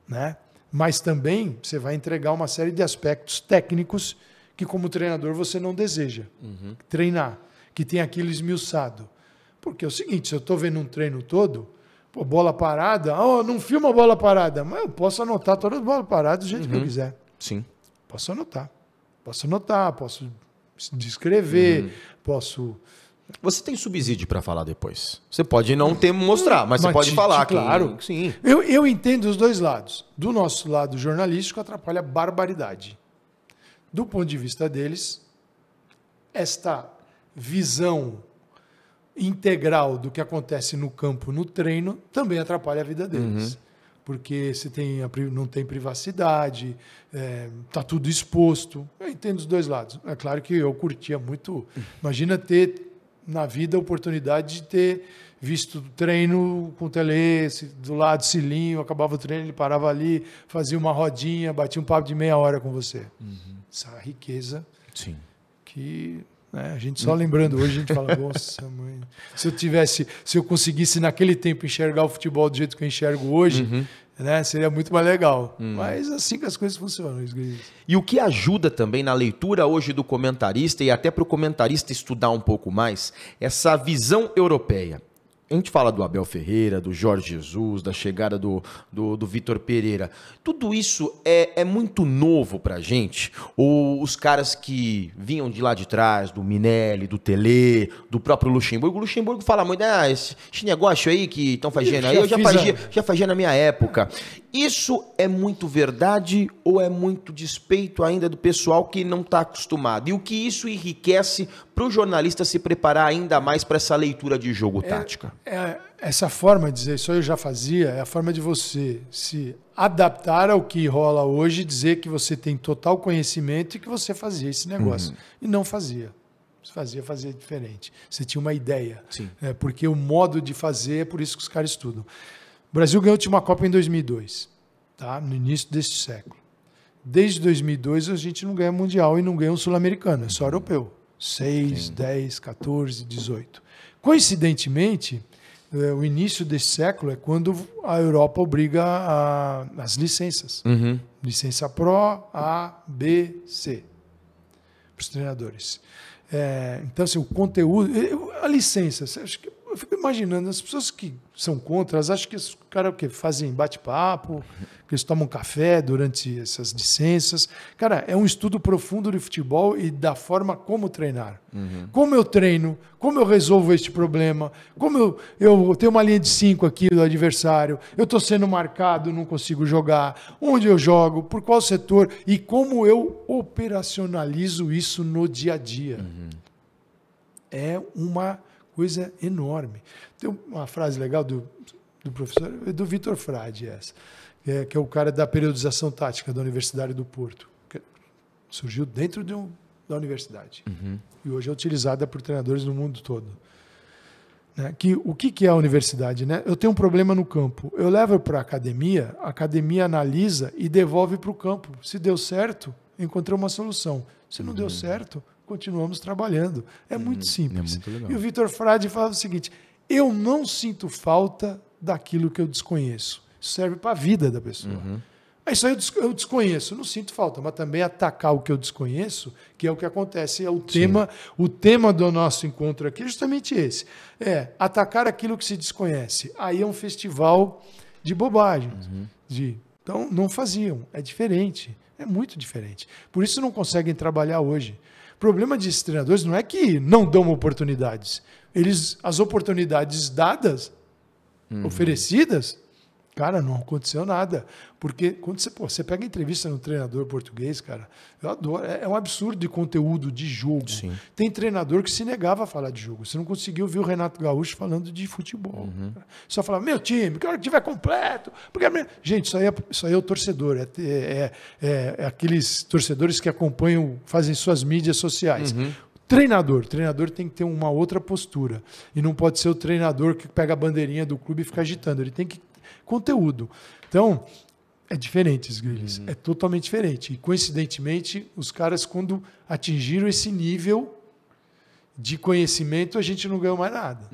né? Mas também você vai entregar uma série de aspectos técnicos que, como treinador, você não deseja treinar, que tem aquilo esmiuçado. Porque é o seguinte, se eu estou vendo um treino todo, bola parada, não filma a bola parada, mas eu posso anotar todas as bolas paradas do jeito que eu quiser. Sim. Posso anotar, posso descrever, posso... Você tem subsídio para falar depois. Você pode não mostrar, mas você pode falar. Claro. Sim. Eu entendo os dois lados. Do nosso lado jornalístico, atrapalha a barbaridade. Do ponto de vista deles, esta visão integral do que acontece no campo, no treino, também atrapalha a vida deles. Porque você não tem privacidade, está tudo exposto. Eu entendo os dois lados. É claro que eu curtia muito. Imagina ter na vida a oportunidade de ter visto treino com o Tele, do lado, Cilinho, acabava o treino, ele parava ali, fazia uma rodinha, batia um papo de meia hora com você. Essa riqueza. Sim. Que a gente só lembrando hoje, a gente fala, nossa, mãe, se eu conseguisse naquele tempo enxergar o futebol do jeito que eu enxergo hoje, seria muito mais legal. Mas assim que as coisas funcionam. E o que ajuda também na leitura hoje do comentarista e até para o comentarista estudar um pouco mais, essa visão europeia. A gente fala do Abel Ferreira, do Jorge Jesus, da chegada do Vitor Pereira. Tudo isso é muito novo pra gente? Ou os caras que vinham de lá de trás, do Minelli, do Tele, do próprio Luxemburgo. O Luxemburgo fala muito, esse negócio aí que estão fazendo aí, eu já fazia na minha época. Isso é muito verdade ou é muito despeito ainda do pessoal que não está acostumado? E o que isso enriquece para o jornalista se preparar ainda mais para essa leitura de jogo tática? Essa forma de dizer isso eu já fazia, é a forma de você se adaptar ao que rola hoje, dizer que você tem total conhecimento e que você fazia esse negócio. E não fazia. Você fazia diferente. Você tinha uma ideia. Sim. Porque o modo de fazer é por isso que os caras estudam. O Brasil ganhou a última Copa em 2002, tá? No início deste século. Desde 2002 a gente não ganha Mundial e não ganha um Sul-Americano, é só europeu. 6, 10, 14, 18. Coincidentemente, o início deste século é quando a Europa obriga as licenças. Licença Pro, A, B, C. Para os treinadores. Então, assim, o conteúdo... A licença, acho que eu fico imaginando, as pessoas que são contra, elas acham que os caras fazem bate-papo, que eles tomam café durante essas licenças. Cara, é um estudo profundo de futebol e da forma como treinar. Como eu treino, como eu resolvo este problema, como eu tenho uma linha de 5 aqui do adversário, eu estou sendo marcado, não consigo jogar, onde eu jogo, por qual setor e como eu operacionalizo isso no dia a dia. É uma coisa enorme. Tem uma frase legal do professor, do Vitor Frade, essa, que é o cara da periodização tática da Universidade do Porto, que surgiu dentro da universidade. E hoje é utilizada por treinadores no mundo todo. O que é a universidade? Né? Eu tenho um problema no campo, eu levo para a academia analisa e devolve para o campo. Se deu certo, encontrei uma solução. Se não deu certo, continuamos trabalhando. É muito simples. É muito legal. E o Vitor Frade fala o seguinte: eu não sinto falta daquilo que eu desconheço. Isso serve para a vida da pessoa. Isso aí eu desconheço, não sinto falta, mas também atacar o que eu desconheço, que é o que acontece, é o tema do nosso encontro aqui é justamente esse. Atacar aquilo que se desconhece. Aí é um festival de bobagens. Então, não faziam. É diferente. É muito diferente. Por isso não conseguem trabalhar hoje. O problema desses treinadores não é que não dão oportunidades. As oportunidades dadas, oferecidas, cara, não aconteceu nada. Porque quando você pega entrevista no treinador português, cara, eu adoro. É um absurdo de conteúdo, de jogo. Sim. Tem treinador que se negava a falar de jogo. Você não conseguiu ouvir o Renato Gaúcho falando de futebol. Só falava, meu time, que hora que tiver completo. Porque... Gente, isso aí é o torcedor. É aqueles torcedores que acompanham, fazem suas mídias sociais. Treinador tem que ter uma outra postura. E não pode ser o treinador que pega a bandeirinha do clube e fica agitando. Ele tem que... Conteúdo. Então, é diferente, Sgrilles. É totalmente diferente. E, coincidentemente, os caras, quando atingiram esse nível de conhecimento, a gente não ganhou mais nada.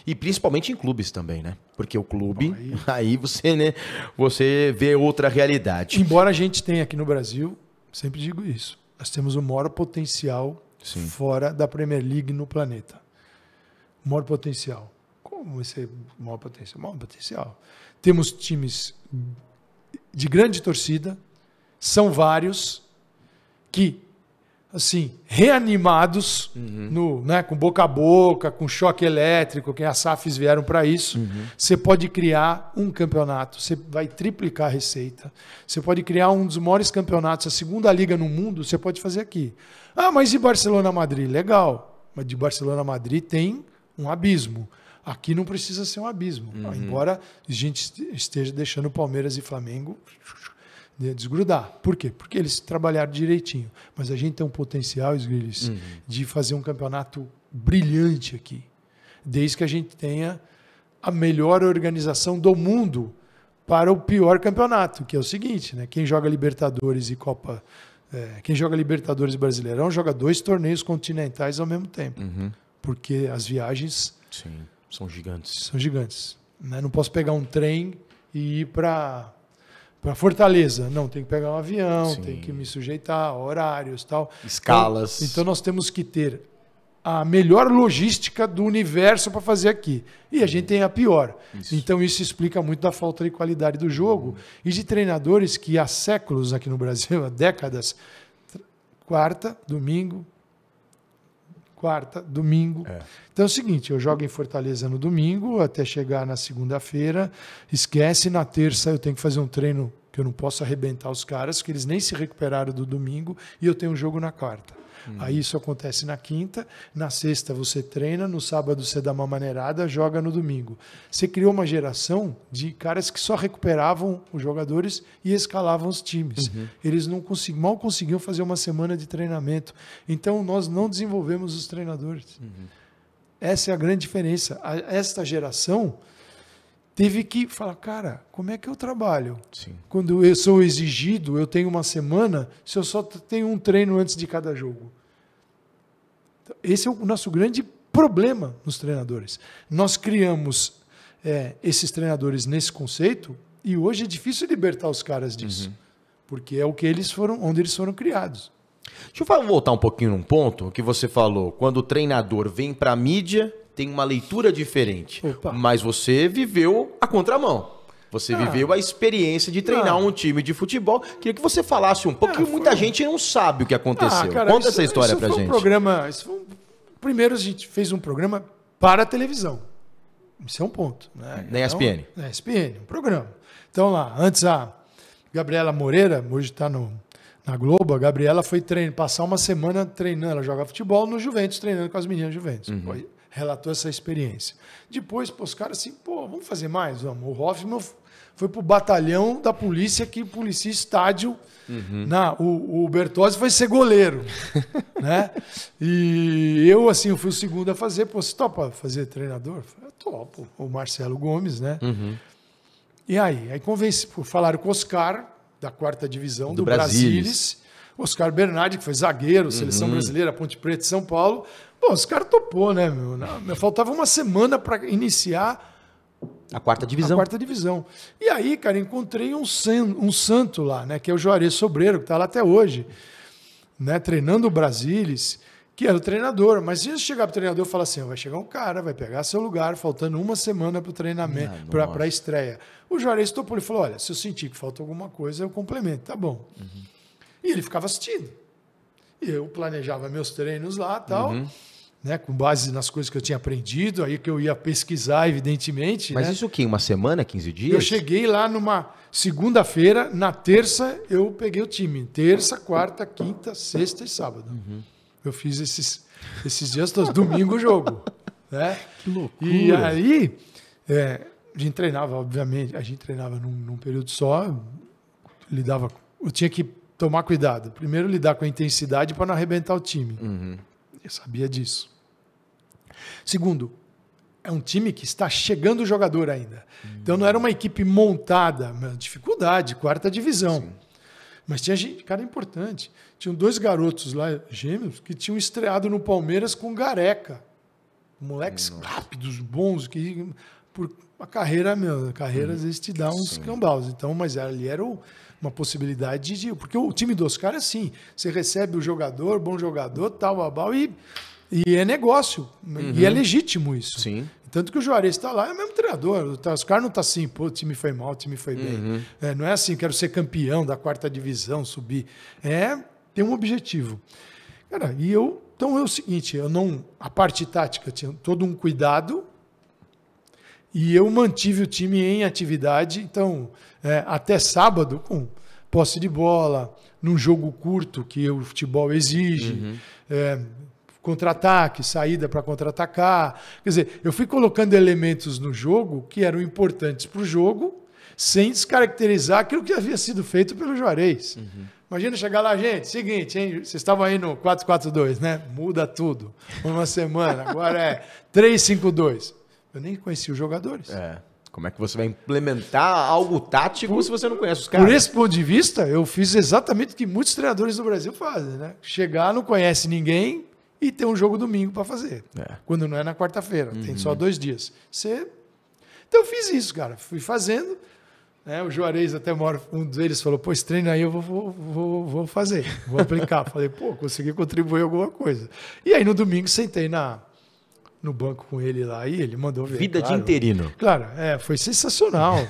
E principalmente em clubes também, né? Porque o clube, aí você, né, você vê outra realidade. Embora a gente tenha aqui no Brasil, sempre digo isso, nós temos o maior potencial fora da Premier League no planeta. O maior potencial. Como esse maior potencial? Maior potencial. Temos times de grande torcida, são vários, que, assim, reanimados, com boca a boca, com choque elétrico, que as SAFs vieram para isso. Você pode criar um campeonato, você vai triplicar a receita. Você pode criar um dos maiores campeonatos, a segunda liga no mundo, você pode fazer aqui. Ah, mas e Barcelona-Madrid? Legal, mas de Barcelona-Madrid tem um abismo. Aqui não precisa ser um abismo, embora a gente esteja deixando Palmeiras e Flamengo desgrudar. Por quê? Porque eles trabalharam direitinho. Mas a gente tem um potencial, Sgrilles, de fazer um campeonato brilhante aqui. Desde que a gente tenha a melhor organização do mundo para o pior campeonato, que é o seguinte, né? Quem joga Libertadores e Copa... quem joga Libertadores e Brasileirão joga 2 torneios continentais ao mesmo tempo. Porque as viagens... Sim. São gigantes. São gigantes. Né? Não posso pegar um trem e ir para Fortaleza. Não, tem que pegar um avião, tem que me sujeitar a horários, tal. Escalas. Então nós temos que ter a melhor logística do universo para fazer aqui. E a gente tem a pior. Então isso explica muito da falta de qualidade do jogo e de treinadores que há séculos aqui no Brasil, há décadas, quarta, domingo. Então é o seguinte, eu jogo em Fortaleza no domingo até chegar na segunda-feira, esquece, na terça eu tenho que fazer um treino que eu não posso arrebentar os caras, porque eles nem se recuperaram do domingo, e eu tenho um jogo na quarta. Aí isso acontece na quinta, na sexta você treina, no sábado você dá uma maneirada, joga no domingo. Você criou uma geração de caras que só recuperavam os jogadores e escalavam os times. Eles mal conseguiam fazer uma semana de treinamento. Então nós não desenvolvemos os treinadores. Essa é a grande diferença. Esta geração teve que falar, cara, como é que eu trabalho? Sim. Quando eu sou exigido, eu tenho uma semana, se eu só tenho um treino antes de cada jogo. Esse é o nosso grande problema nos treinadores. Nós criamos esses treinadores nesse conceito e hoje é difícil libertar os caras disso. Porque é o que onde eles foram criados. Deixa eu voltar um pouquinho num ponto que você falou. Quando o treinador vem para a mídia, tem uma leitura diferente. Opa. Mas você viveu a contramão. Você viveu a experiência de treinar um time de futebol. Queria que você falasse um pouco, que muita gente não sabe o que aconteceu. Cara, Conta essa história pra gente. Primeiro a gente fez um programa para a televisão. Isso é um ponto. Né? Na ESPN. Na ESPN, um programa. Então lá, antes a Gabriela Moreira, hoje está na Globo, a Gabriela foi passar uma semana treinando, ela joga futebol no Juventus, treinando com as meninas do Juventus. Relatou essa experiência. Depois, os caras assim, vamos fazer mais? Vamos. O Hoffman foi pro batalhão da polícia que policia estádio. O Bertozzi foi ser goleiro. Né? E eu, assim, eu fui o segundo a fazer. Você topa fazer treinador? Eu falei, topo. O Marcelo Gomes, né? E aí falaram com o Oscar, da 4ª divisão, do Brasilis. Oscar Bernardi, que foi zagueiro, seleção brasileira, Ponte Preta e São Paulo. Os caras topou, né, meu? Faltava uma semana para iniciar a 4ª divisão. A 4ª divisão. E aí, cara, encontrei um santo lá, né? Que é o Juarez Sobreiro, que está lá até hoje, né? Treinando o Brasilis, que era o treinador. Mas se chegar para o treinador e falar assim, vai chegar um cara, vai pegar seu lugar, faltando uma semana para o treinamento, para a estreia. O Juarez topou, ele falou, olha, se eu sentir que falta alguma coisa, eu complemento, tá bom. E ele ficava assistindo. E eu planejava meus treinos lá e tal, né, com base nas coisas que eu tinha aprendido, aí que eu ia pesquisar, evidentemente. Mas né? isso o quê? Uma semana, 15 dias? Eu cheguei lá numa segunda-feira, na terça eu peguei o time. Terça, quarta, quinta, sexta e sábado. Eu fiz esses dias todos. Domingo o jogo. Né? Que loucura. E aí, a gente treinava, obviamente, num período só, eu tinha que tomar cuidado. Primeiro, lidar com a intensidade para não arrebentar o time. Eu sabia disso. Segundo, é um time que está chegando o jogador ainda. Então, não era uma equipe montada, dificuldade, 4ª divisão. Sim. Mas tinha gente, cara importante. Tinham 2 garotos lá, gêmeos, que tinham estreado no Palmeiras com Gareca. Moleques rápidos, bons, que por a carreira, às vezes te dá uns cambaus. Então, mas ali era uma possibilidade de... Porque o time dos caras, assim, você recebe o jogador, bom jogador, tal, e é negócio. E é legítimo isso. Sim. Tanto que o Juarez está lá, é o mesmo treinador. Os caras não estão assim, o time foi mal, o time foi bem. Não é assim, quero ser campeão da 4ª divisão, subir. Tem um objetivo. Cara, então é o seguinte, a parte tática tinha todo um cuidado e eu mantive o time em atividade. Então, até sábado, com posse de bola, num jogo curto que o futebol exige, contra-ataque, saída para contra-atacar. Quer dizer, eu fui colocando elementos no jogo que eram importantes para o jogo, sem descaracterizar aquilo que havia sido feito pelo Juarez. Imagina chegar lá, gente, seguinte, hein? Vocês estavam aí no 4-4-2, né? Muda tudo. Uma semana, agora é 3-5-2. Eu nem conhecia os jogadores. Como é que você vai implementar algo tático se você não conhece os caras? Por esse ponto de vista, eu fiz exatamente o que muitos treinadores do Brasil fazem, né? Chegar, não conhece ninguém e ter um jogo domingo para fazer. Quando não é na quarta-feira, tem só 2 dias. Então eu fiz isso, cara. Fui fazendo. O Juarez, até uma hora, um deles falou, esse treino aí eu vou fazer, vou aplicar. Falei, consegui contribuir alguma coisa. E aí no domingo sentei no banco com ele lá e ele mandou ver. Vida de interino. Claro, foi sensacional.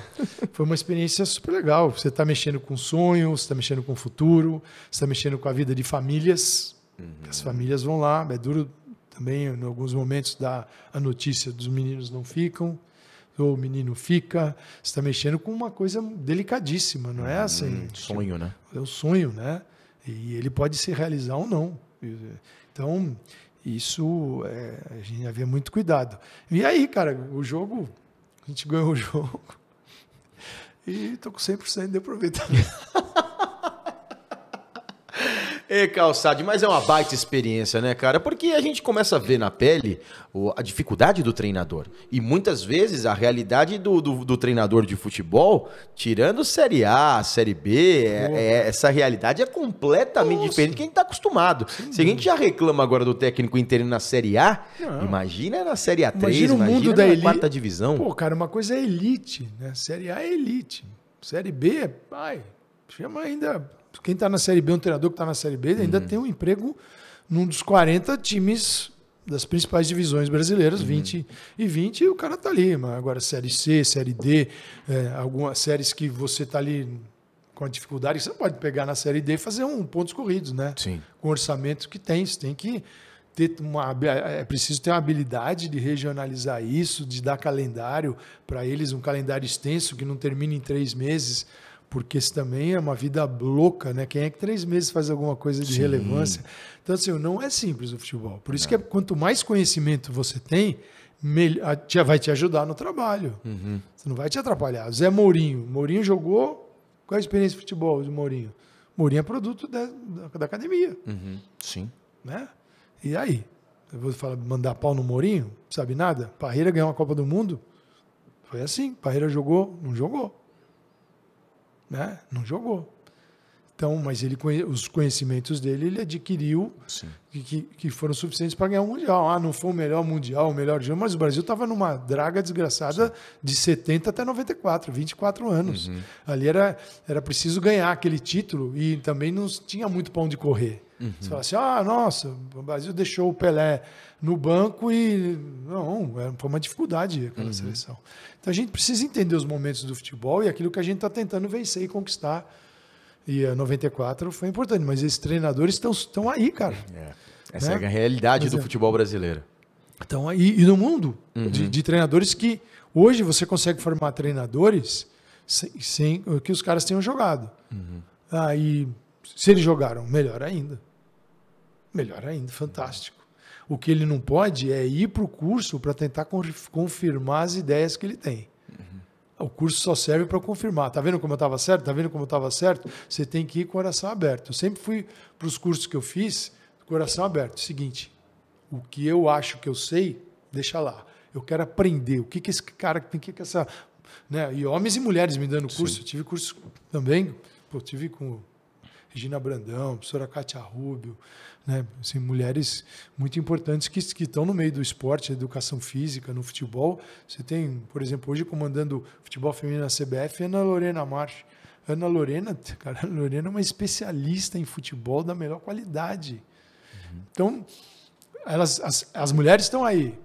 Foi uma experiência super legal. Você está mexendo com sonhos, você está mexendo com o futuro, você está mexendo com a vida de famílias. As famílias vão lá, é duro também, em alguns momentos, dar a notícia dos meninos não ficam, ou o menino fica. Você está mexendo com uma coisa delicadíssima, não é assim? Sonho, né? É um sonho, né? E ele pode se realizar ou não. Então, isso a gente havia muito cuidado. E aí, cara, o jogo, a gente ganhou o jogo e tô com 100% de aproveitamento. Calçade, mas é uma baita experiência, né, cara? Porque a gente começa a ver na pele a dificuldade do treinador. E muitas vezes a realidade do treinador de futebol, tirando Série A, Série B, essa realidade é completamente diferente do que a gente está acostumado. Se a gente já reclama agora do técnico interino na Série A, imagina na Série A3, imagina o mundo da elite. Quarta divisão. Pô, cara, uma coisa é elite, né? Série A é elite. Série B, chama ainda... Quem está na Série B, um treinador que está na Série B, ainda tem um emprego num dos 40 times das principais divisões brasileiras, 20 e 20, e o cara está ali. Mas agora, Série C, Série D, algumas séries que você está ali com a dificuldade, você pode pegar na Série D e fazer pontos corridos, né? Sim. Com o orçamento que tem. Você tem que ter é preciso ter uma habilidade de regionalizar isso, de dar calendário para eles, um calendário extenso que não termine em 3 meses, porque isso também é uma vida louca, né? Quem é que 3 meses faz alguma coisa de relevância? Então, assim, não é simples o futebol. Por isso que quanto mais conhecimento você tem, vai te ajudar no trabalho. Você não vai te atrapalhar. Zé Mourinho. Mourinho jogou... Qual é a experiência de futebol do Mourinho? Mourinho é produto da academia. Sim. Né? E aí? Eu vou mandar pau no Mourinho? Sabe nada? Parreira ganhou uma Copa do Mundo? Foi assim. Parreira jogou? Não jogou. Né? Não jogou. Então, mas os conhecimentos dele ele adquiriu que foram suficientes para ganhar um Mundial. Não foi o melhor Mundial, o melhor jogo, mas o Brasil estava numa draga desgraçada de 70 até 94, 24 anos. Ali era preciso ganhar aquele título e também não tinha muito para onde correr. Você fala assim, nossa, o Brasil deixou o Pelé no banco e... Não, foi uma dificuldade aquela seleção. Então a gente precisa entender os momentos do futebol e aquilo que a gente está tentando vencer e conquistar. E a 94 foi importante, mas esses treinadores estão aí, cara. Essa é a realidade do futebol brasileiro. Estão aí. E no mundo de treinadores que hoje você consegue formar treinadores sem que os caras tenham jogado. E se eles jogaram, melhor ainda. Melhor ainda, fantástico. O que ele não pode é ir para o curso para tentar confirmar as ideias que ele tem. O curso só serve para confirmar. Tá vendo como eu estava certo? Tá vendo como eu estava certo? Você tem que ir com o coração aberto. Eu sempre fui para os cursos que eu fiz, coração aberto. Seguinte, o que eu acho que eu sei, deixa lá. Eu quero aprender. O que esse cara tem que essa... Né? E homens e mulheres me dando curso. Eu tive curso também. Tive com Regina Brandão, professora Kátia Rubio, né? Assim, mulheres muito importantes que estão no meio do esporte, educação física, no futebol. Você tem, por exemplo, hoje comandando futebol feminino na CBF, Ana Lorena March. Ana Lorena é uma especialista em futebol da melhor qualidade. Então, as mulheres estão aí,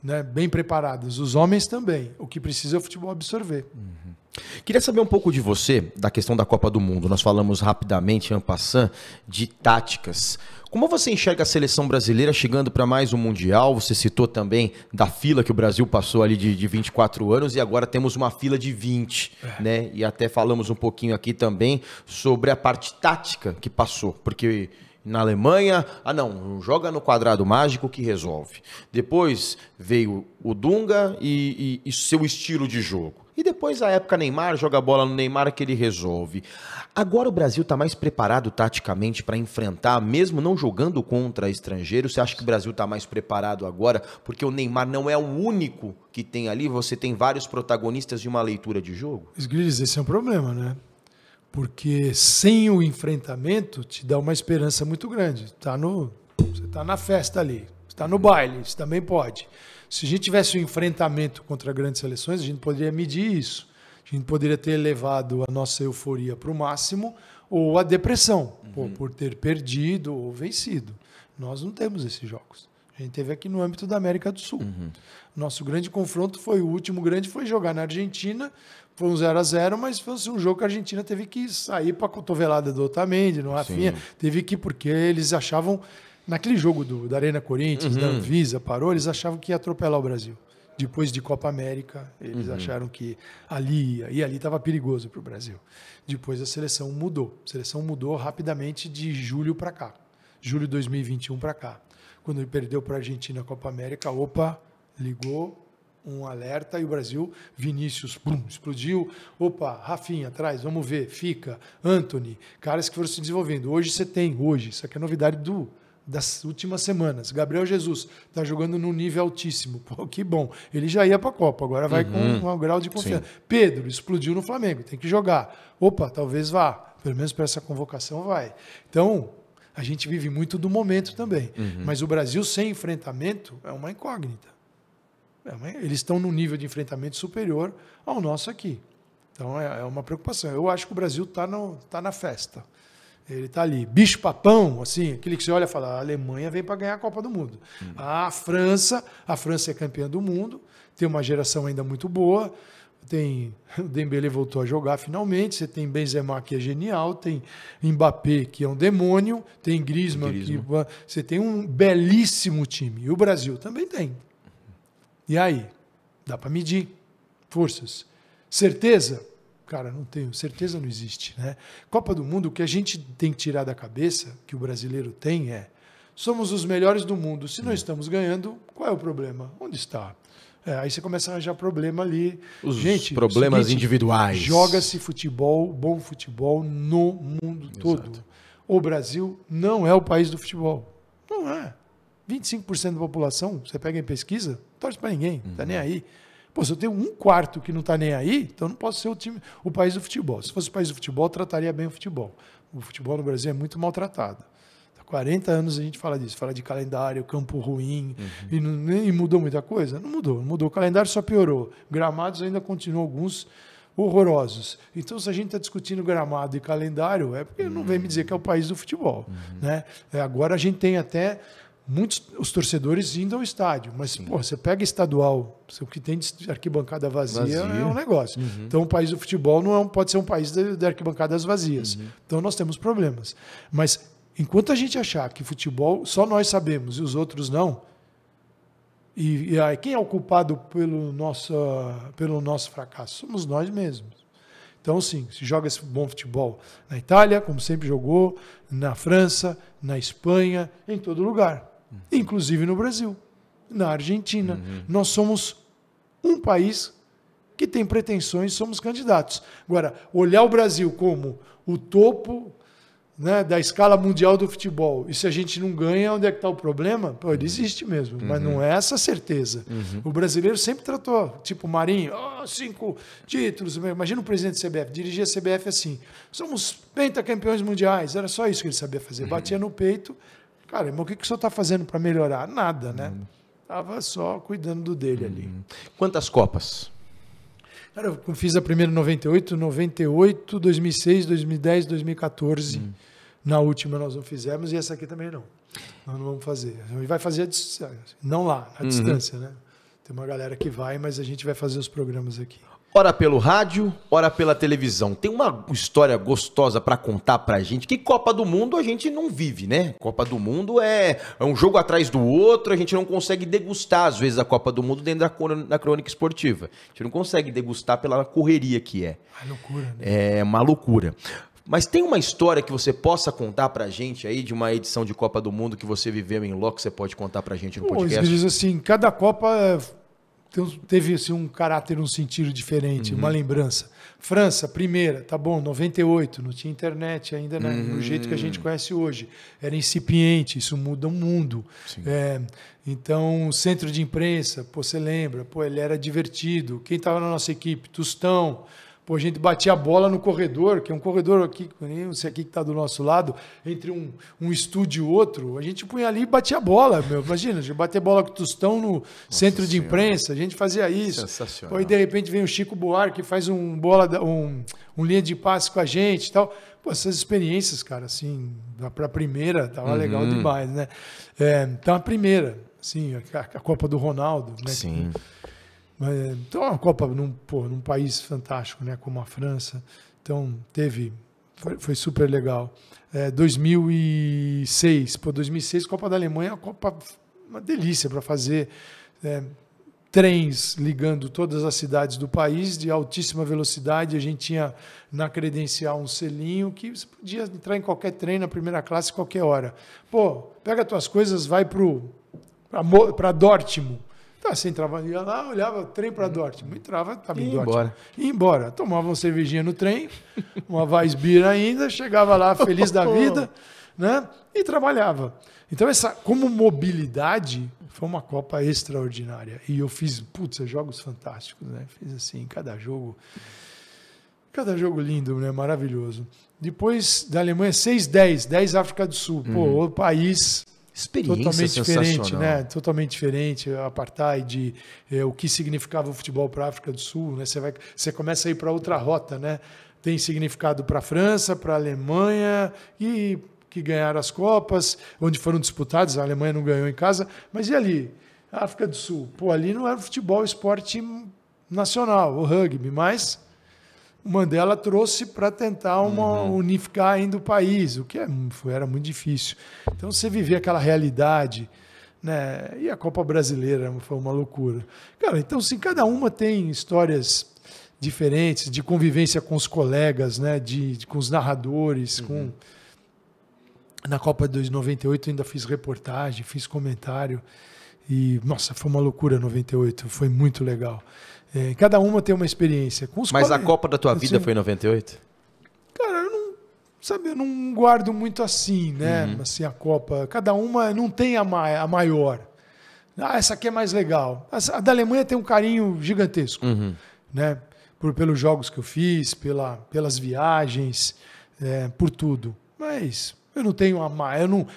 né, bem preparadas, os homens também. O que precisa é o futebol absorver. Queria saber um pouco de você, da questão da Copa do Mundo. Nós falamos rapidamente, en passant, de táticas. Como você enxerga a seleção brasileira chegando para mais um Mundial? Você citou também da fila que o Brasil passou ali de 24 anos e agora temos uma fila de 20, né? E até falamos um pouquinho aqui também sobre a parte tática que passou, porque... Na Alemanha, não, joga no quadrado mágico que resolve. Depois veio o Dunga e seu estilo de jogo. E depois a época Neymar, joga a bola no Neymar que ele resolve. Agora o Brasil está mais preparado taticamente para enfrentar, mesmo não jogando contra estrangeiros? Você acha que o Brasil está mais preparado agora? Porque o Neymar não é o único que tem ali, você tem vários protagonistas de uma leitura de jogo? Esgris, esse é um problema, né? Porque sem o enfrentamento te dá uma esperança muito grande. Você está na festa ali, está no baile, isso também pode. Se a gente tivesse um enfrentamento contra grandes seleções, a gente poderia medir isso. A gente poderia ter levado a nossa euforia para o máximo ou a depressão, por ter perdido ou vencido. Nós não temos esses jogos. A gente teve aqui no âmbito da América do Sul. Nosso grande confronto o último grande foi jogar na Argentina. Foi um 0-0, mas foi um jogo que a Argentina teve que sair para a cotovelada do Otamendi, no Rafinha. Teve que, porque eles achavam, naquele jogo da Arena Corinthians, da Anvisa, parou, eles achavam que ia atropelar o Brasil. Depois de Copa América, eles acharam que ali ia, e ali estava perigoso para o Brasil. Depois a seleção mudou. A seleção mudou rapidamente de julho para cá. julho de 2021 para cá. Quando ele perdeu para a Argentina a Copa América, opa, ligou um alerta e o Brasil, Vinícius, bum, explodiu. Opa, Rafinha atrás, vamos ver, fica, Antony, caras que foram se desenvolvendo. Hoje você tem, isso aqui é novidade das últimas semanas. Gabriel Jesus está jogando num nível altíssimo. Pô, que bom. Ele já ia para a Copa, agora vai com um grau de confiança. Sim. Pedro explodiu no Flamengo, tem que jogar. Opa, talvez vá. Pelo menos para essa convocação vai. Então, a gente vive muito do momento também. Mas o Brasil sem enfrentamento é uma incógnita. Eles estão num nível de enfrentamento superior ao nosso aqui. Então, é uma preocupação. Eu acho que o Brasil tá na festa. Ele está ali, bicho-papão, assim, aquele que você olha e fala, a Alemanha vem para ganhar a Copa do Mundo. A França é campeã do mundo, tem uma geração ainda muito boa, o Dembélé voltou a jogar finalmente, você tem Benzema, que é genial, tem Mbappé, que é um demônio, tem Griezmann. Você tem um belíssimo time. E o Brasil também tem. E aí? Dá para medir forças. Certeza? Cara, não tenho. Certeza não existe, né? Copa do Mundo, o que a gente tem que tirar da cabeça, que o brasileiro tem, somos os melhores do mundo. Se não estamos ganhando, qual é o problema? Onde está? Aí você começa a arranjar problema ali. Gente, problemas seguinte, individuais. Joga-se futebol, bom futebol, no mundo todo. O Brasil não é o país do futebol. Não é. 25% da população, você pega em pesquisa, não torce para ninguém, não está nem aí. Pô, se eu tenho 1/4 que não está nem aí, então não posso ser o país do futebol. Se fosse o país do futebol, eu trataria bem o futebol. O futebol no Brasil é muito maltratado. Há 40 anos a gente fala disso, fala de calendário, campo ruim, e mudou muita coisa? Não mudou. O calendário só piorou. Gramados ainda continuam alguns horrorosos. Então, se a gente está discutindo gramado e calendário, é porque não vem me dizer que é o país do futebol. Né? Agora a gente tem até os torcedores indo ao estádio, mas pô, você pega estadual, o que tem de arquibancada vazia é um negócio. Então o país do futebol não pode ser um país de arquibancadas vazias. Então nós temos problemas. Mas enquanto a gente achar que futebol só nós sabemos e os outros não, e aí, quem é o culpado pelo nosso fracasso? Somos nós mesmos. Então, sim, se joga esse bom futebol na Itália, como sempre jogou, na França, na Espanha, em todo lugar. Inclusive no Brasil, na Argentina. Nós somos um país que tem pretensões, somos candidatos. Agora, olhar o Brasil como o topo, né, da escala mundial do futebol, e se a gente não ganha, onde é que está o problema? Pô, ele existe mesmo, mas não é essa certeza. O brasileiro sempre tratou, tipo Marinho, 5 títulos. Imagina o presidente da CBF, dirigia a CBF assim, somos pentacampeões mundiais, era só isso que ele sabia fazer, batia no peito. Cara, mas o que o senhor está fazendo para melhorar? Nada, né? Estava só cuidando do dele ali. Quantas Copas? Cara, eu fiz a primeira em 98, 2006, 2010, 2014. Na última nós não fizemos e essa aqui também não. Nós não vamos fazer. A gente vai fazer a distância. Não lá, a distância, né? Tem uma galera que vai, mas a gente vai fazer os programas aqui. Ora pelo rádio, ora pela televisão. Tem uma história gostosa pra contar pra gente, que Copa do Mundo a gente não vive, né? Copa do Mundo é um jogo atrás do outro, a gente não consegue degustar, às vezes, a Copa do Mundo dentro da crônica esportiva. A gente não consegue degustar pela correria que é. É loucura, né? É uma loucura. Mas tem uma história que você possa contar pra gente aí, de uma edição de Copa do Mundo que você viveu em loco, que você pode contar pra gente no podcast? Diz assim, cada Copa teve assim, um caráter, um sentido diferente, uma lembrança. França, primeira, tá bom, 98, não tinha internet ainda, né, do jeito que a gente conhece hoje. Era incipiente, isso muda o mundo. Então, centro de imprensa, pô, você lembra, pô, ele era divertido. Quem estava na nossa equipe? Tostão. Pô, a gente batia a bola no corredor, que é um corredor aqui, esse aqui que está do nosso lado, entre um estúdio e outro, a gente punha ali e batia a bola, meu. Imagina, a gente bater bola com o Tostão no centro de imprensa, a gente fazia isso. Sensacional. Pô, e de repente vem o Chico Buarque, que faz um linha de passe com a gente e tal. Pô, essas experiências, cara, assim, para a primeira, tava legal demais, né? Então, a primeira, assim, a Copa do Ronaldo, né? Sim. Então, uma Copa num país fantástico, né, como a França. Então, foi super legal. 2006, Copa da Alemanha, uma delícia para fazer. trens ligando todas as cidades do país de altíssima velocidade. A gente tinha na credencial um selinho que você podia entrar em qualquer trem na primeira classe qualquer hora. Pô, pega tuas coisas, vai para Dortmund. Tá, você entrava, ia lá, olhava, trem para Dortmund. Entrava, estava em Dortmund. Ia embora. Tomava uma cervejinha no trem, uma Weissbier ainda, chegava lá feliz da vida, né? E trabalhava. Então, como mobilidade, foi uma Copa extraordinária. E eu fiz, jogos fantásticos, né? Fiz assim, cada jogo lindo, né? Maravilhoso. Depois da Alemanha, 6-10, 10 África do Sul. Pô, o país totalmente diferente, né? Totalmente diferente. Apartheid, o que significava o futebol para a África do Sul, né? Você começa a ir para outra rota, né? Tem significado para a França, para a Alemanha e que ganharam as Copas, onde foram disputadas, a Alemanha não ganhou em casa, mas e ali? A África do Sul. Pô, ali não era futebol, esporte nacional, o rugby, mas o Mandela trouxe para tentar unificar ainda o país, o que era muito difícil. Então você vivia aquela realidade, né? E a Copa Brasileira foi uma loucura. Cara, então assim, cada uma tem histórias diferentes, de convivência com os colegas, né? Com os narradores, Na Copa de 98 ainda fiz reportagem, fiz comentário e, nossa, foi uma loucura 98, foi muito legal. Cada uma tem uma experiência. Mas a Copa da tua vida foi em 98? Cara, eu não guardo muito assim, né? Assim, a Copa, cada uma não tem a maior. Essa aqui é mais legal. A da Alemanha tem um carinho gigantesco, né? Pelos jogos que eu fiz, pelas viagens, por tudo. Mas eu não tenho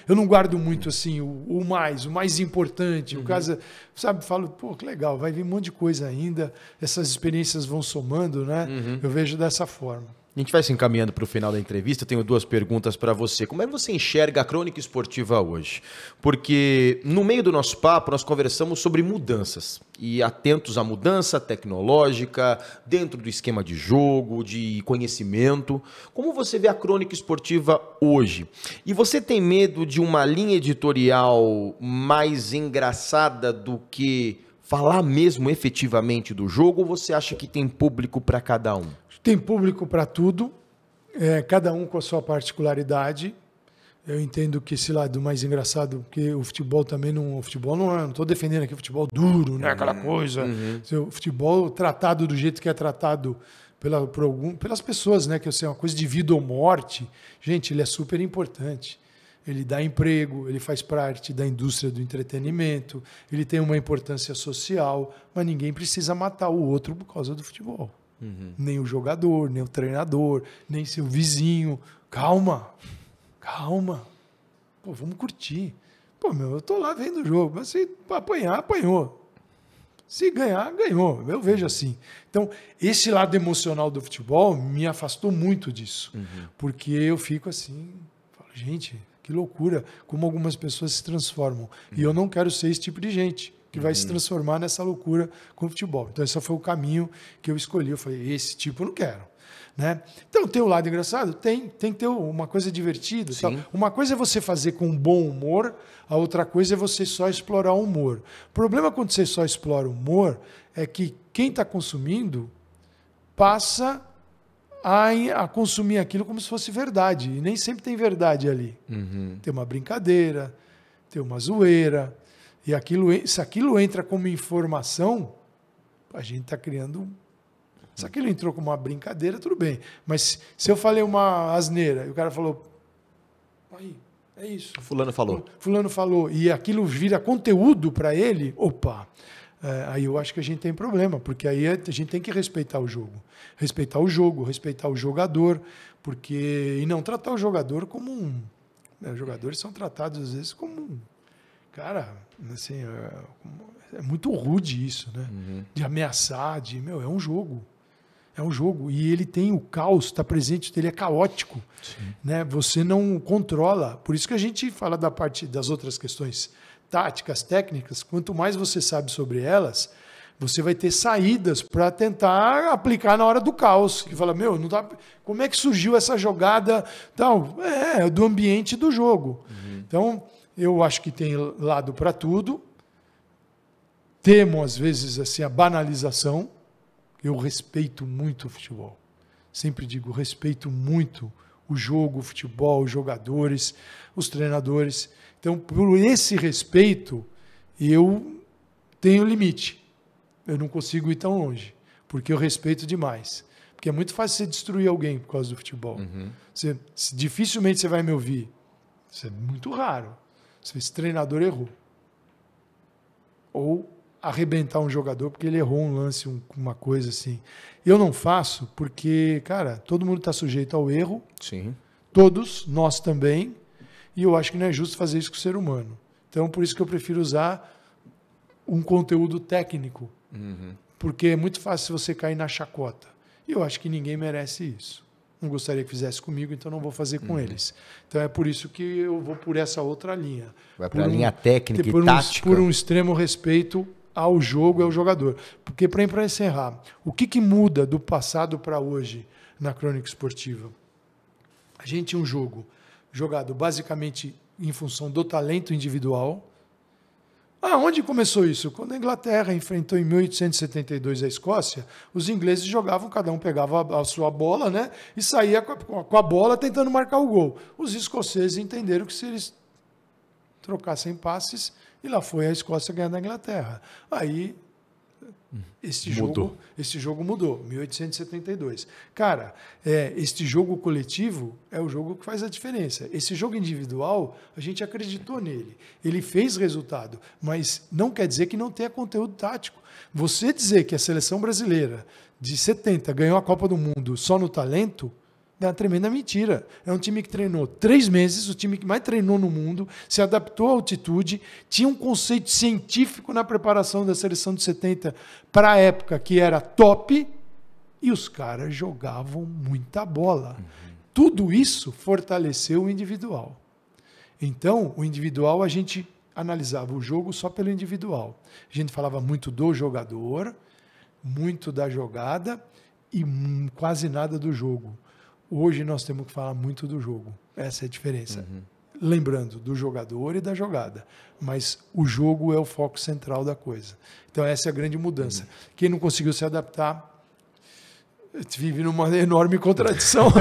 eu não guardo muito assim o mais importante. O caso, sabe, falo, pô, que legal, vai vir um monte de coisa ainda, essas experiências vão somando, né? Eu vejo dessa forma. A gente vai se encaminhando para o final da entrevista. Eu tenho 2 perguntas para você. Como é que você enxerga a crônica esportiva hoje? Porque no meio do nosso papo nós conversamos sobre mudanças e atentos à mudança tecnológica, dentro do esquema de jogo, de conhecimento. Como você vê a crônica esportiva hoje? E você tem medo de uma linha editorial mais engraçada do que falar mesmo efetivamente do jogo, ou você acha que tem público para cada um? Tem público para tudo, cada um com a sua particularidade. Eu entendo que esse lado mais engraçado, porque o futebol também não estou defendendo aqui o futebol duro, né? Aquela coisa. O futebol tratado do jeito que é tratado pelas pessoas, né? Que é uma coisa de vida ou morte. Gente, ele é super importante. Ele dá emprego, ele faz parte da indústria do entretenimento, ele tem uma importância social, mas ninguém precisa matar o outro por causa do futebol. Nem o jogador, nem o treinador, nem seu vizinho. Calma. Pô, vamos curtir. Pô, eu tô lá vendo o jogo, mas se apanhar, apanhou. Se ganhar, ganhou. Eu vejo assim. Então, esse lado emocional do futebol me afastou muito disso. Porque eu fico assim, falo, gente, que loucura, como algumas pessoas se transformam. E eu não quero ser esse tipo de gente que vai se transformar nessa loucura com o futebol. Então, esse foi o caminho que eu escolhi. Eu falei, esse tipo eu não quero. Né? Então, tem o lado engraçado? Tem que ter uma coisa divertida. Tal. Uma coisa é você fazer com bom humor, a outra coisa é você só explorar o humor. O problema quando você só explora o humor é que quem está consumindo passa a consumir aquilo como se fosse verdade. E nem sempre tem verdade ali. Tem uma brincadeira, tem uma zoeira. E se aquilo entra como informação, a gente está criando... Se aquilo entrou como uma brincadeira, tudo bem. Mas se eu falei uma asneira e o cara falou... Aí, é isso. Fulano falou. Fulano falou. E aquilo vira conteúdo para ele, opa... aí eu acho que a gente tem problema, porque aí a gente tem que respeitar o jogo. Respeitar o jogo, respeitar o jogador, e não tratar o jogador como um... Os jogadores são tratados, às vezes, como um... Cara, assim, é muito rude isso, né? De ameaçar, é um jogo. É um jogo. E ele tem o caos, está presente, ele é caótico. Né? Você não controla. Por isso que a gente fala da parte das outras questões táticas, técnicas. Quanto mais você sabe sobre elas, você vai ter saídas para tentar aplicar na hora do caos. Que fala, não tá... como é que surgiu essa jogada? Tal? É do ambiente do jogo. Então... Eu acho que tem lado para tudo. temo, às vezes, assim, a banalização. Eu respeito muito o futebol. Sempre digo, respeito muito o jogo, o futebol, os jogadores, os treinadores. Então, por esse respeito, eu tenho limite. Eu não consigo ir tão longe, porque eu respeito demais. Porque é muito fácil você destruir alguém por causa do futebol. Dificilmente você vai me ouvir. Isso é muito raro. Esse treinador errou. Ou arrebentar um jogador porque ele errou um lance, uma coisa assim. Eu não faço porque, cara, todo mundo está sujeito ao erro. Sim. Todos, nós também. E eu acho que não é justo fazer isso com o ser humano. Então, por isso que eu prefiro usar um conteúdo técnico. Porque é muito fácil você cair na chacota. E eu acho que ninguém merece isso. Não gostaria que fizesse comigo, então não vou fazer com eles. Então é por isso que eu vou por essa outra linha. Vai para a linha técnica e tática. Por um extremo respeito ao jogo e ao jogador. Porque, para encerrar, o que muda do passado para hoje na crônica esportiva? A gente tinha um jogo jogado basicamente em função do talento individual. Onde começou isso? Quando a Inglaterra enfrentou em 1872 a Escócia, os ingleses jogavam, cada um pegava a sua bola, né, e saía com a bola tentando marcar o gol. Os escoceses entenderam que se eles trocassem passes, e lá foi a Escócia ganhando a Inglaterra. Aí esse jogo mudou, 1872. Cara, este jogo coletivo é o jogo que faz a diferença. Esse jogo individual, a gente acreditou nele. Ele fez resultado, mas não quer dizer que não tenha conteúdo tático. Você dizer que a seleção brasileira de 70 ganhou a Copa do Mundo só no talento, é uma tremenda mentira. É um time que treinou 3 meses, o time que mais treinou no mundo, se adaptou à altitude, tinha um conceito científico na preparação da seleção de 70 para a época que era top, e os caras jogavam muita bola. Tudo isso fortaleceu o individual. Então, o individual, a gente analisava o jogo só pelo individual. A gente falava muito do jogador, muito da jogada e quase nada do jogo. Hoje nós temos que falar muito do jogo. Essa é a diferença. Lembrando do jogador e da jogada. Mas o jogo é o foco central da coisa. Então essa é a grande mudança. Quem não conseguiu se adaptar vive numa enorme contradição.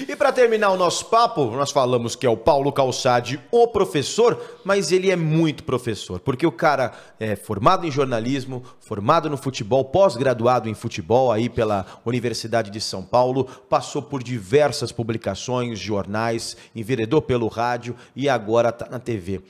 E para terminar o nosso papo, nós falamos que é o Paulo Calçade, o professor, mas ele é muito professor, porque o cara é formado em jornalismo, formado no futebol, pós-graduado em futebol aí pela Universidade de São Paulo, passou por diversas publicações, jornais, enveredou pelo rádio e agora está na TV.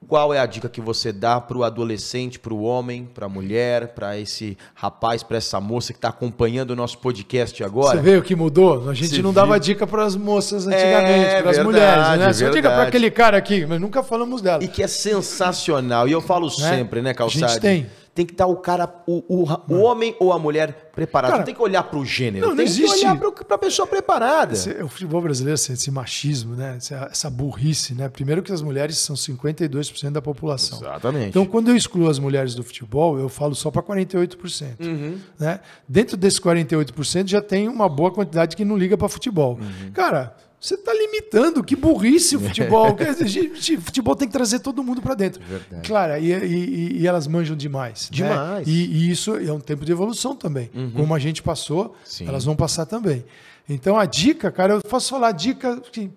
Qual é a dica que você dá para o adolescente, para o homem, para a mulher, para esse rapaz, para essa moça que está acompanhando o nosso podcast agora? Você vê o que mudou? A gente não dava dica para as moças antigamente, para as mulheres, né? Só dica para aquele cara aqui, mas nunca falamos dela. E que é sensacional. E eu falo sempre, né, Calçade? A gente tem que estar o cara, o homem ou a mulher preparado. Cara, não tem que olhar para o gênero, não tem existe. Que olhar para a pessoa preparada. O futebol brasileiro, esse machismo, né? Essa burrice, né? Primeiro que as mulheres são 52% da população. Exatamente. Então, quando eu excluo as mulheres do futebol, eu falo só para 48%. Né? Dentro desses 48% já tem uma boa quantidade que não liga para futebol. Cara, você está limitando, que burrice o futebol. O futebol tem que trazer todo mundo para dentro. Verdade. Claro, e elas manjam demais. Demais. Né? E isso é um tempo de evolução também. Como a gente passou, elas vão passar também. Então a dica, cara, eu posso falar a dica que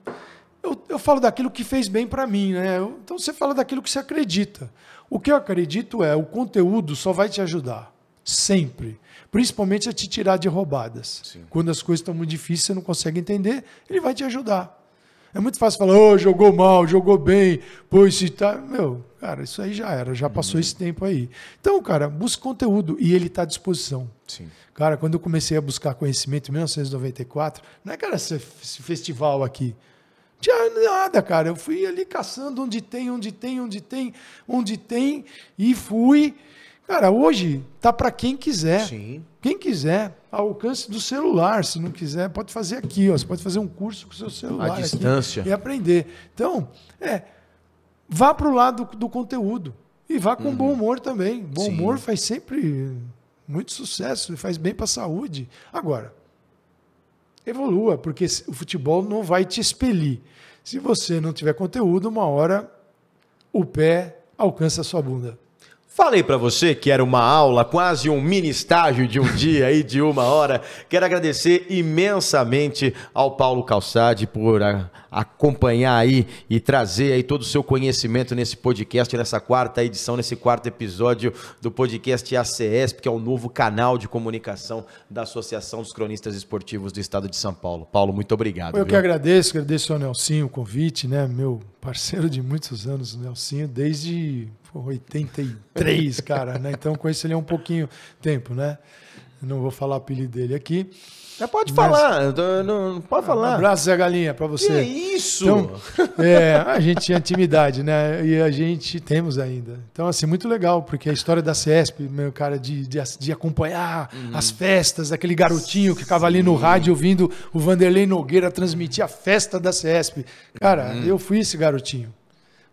eu falo daquilo que fez bem para mim, né? Então você fala daquilo que você acredita. O que eu acredito o conteúdo só vai te ajudar. Sempre. Principalmente a te tirar de roubadas. Sim. Quando as coisas estão muito difíceis, você não consegue entender, ele vai te ajudar. É muito fácil falar, jogou mal, jogou bem, cara, isso aí já era, já passou esse tempo aí. Então, cara, busca conteúdo e ele está à disposição. Sim. Cara, quando eu comecei a buscar conhecimento em 1994, não é que era esse festival aqui. Não tinha nada, cara. Eu fui ali caçando onde tem, e fui. Cara, hoje tá para quem quiser. Sim. Quem quiser, ao alcance do celular. Se não quiser, pode fazer aqui. Você pode fazer um curso com o seu celular. À distância. E aprender. Então, vá para o lado do conteúdo. E vá com bom humor também. Bom humor faz sempre muito sucesso. Faz bem para a saúde. Agora, evolua, porque o futebol não vai te expelir. Se você não tiver conteúdo, uma hora o pé alcança a sua bunda. Falei para você que era uma aula, quase um mini estágio de um dia aí, de 1 hora. Quero agradecer imensamente ao Paulo Calçade por acompanhar aí e trazer aí todo o seu conhecimento nesse podcast, nessa 4ª edição, nesse 4º episódio do podcast ACESP, que é o novo canal de comunicação da Associação dos Cronistas Esportivos do Estado de São Paulo. Paulo, muito obrigado. Eu que agradeço ao Nelsinho o convite, né? Meu parceiro de muitos anos, o Nelsinho, desde 83, cara, né? Então conheço ele há um pouquinho tempo, né? Não vou falar o apelido dele aqui. Pode falar, não pode falar. Um abraço, Zé Galinha, pra você. Que isso? Então, a gente tinha intimidade, né? E a gente temos ainda. Então, assim, muito legal, porque a história da CESP, meu cara, de acompanhar as festas, aquele garotinho que ficava ali no rádio ouvindo o Vanderlei Nogueira transmitir a festa da CESP. Cara, eu fui esse garotinho,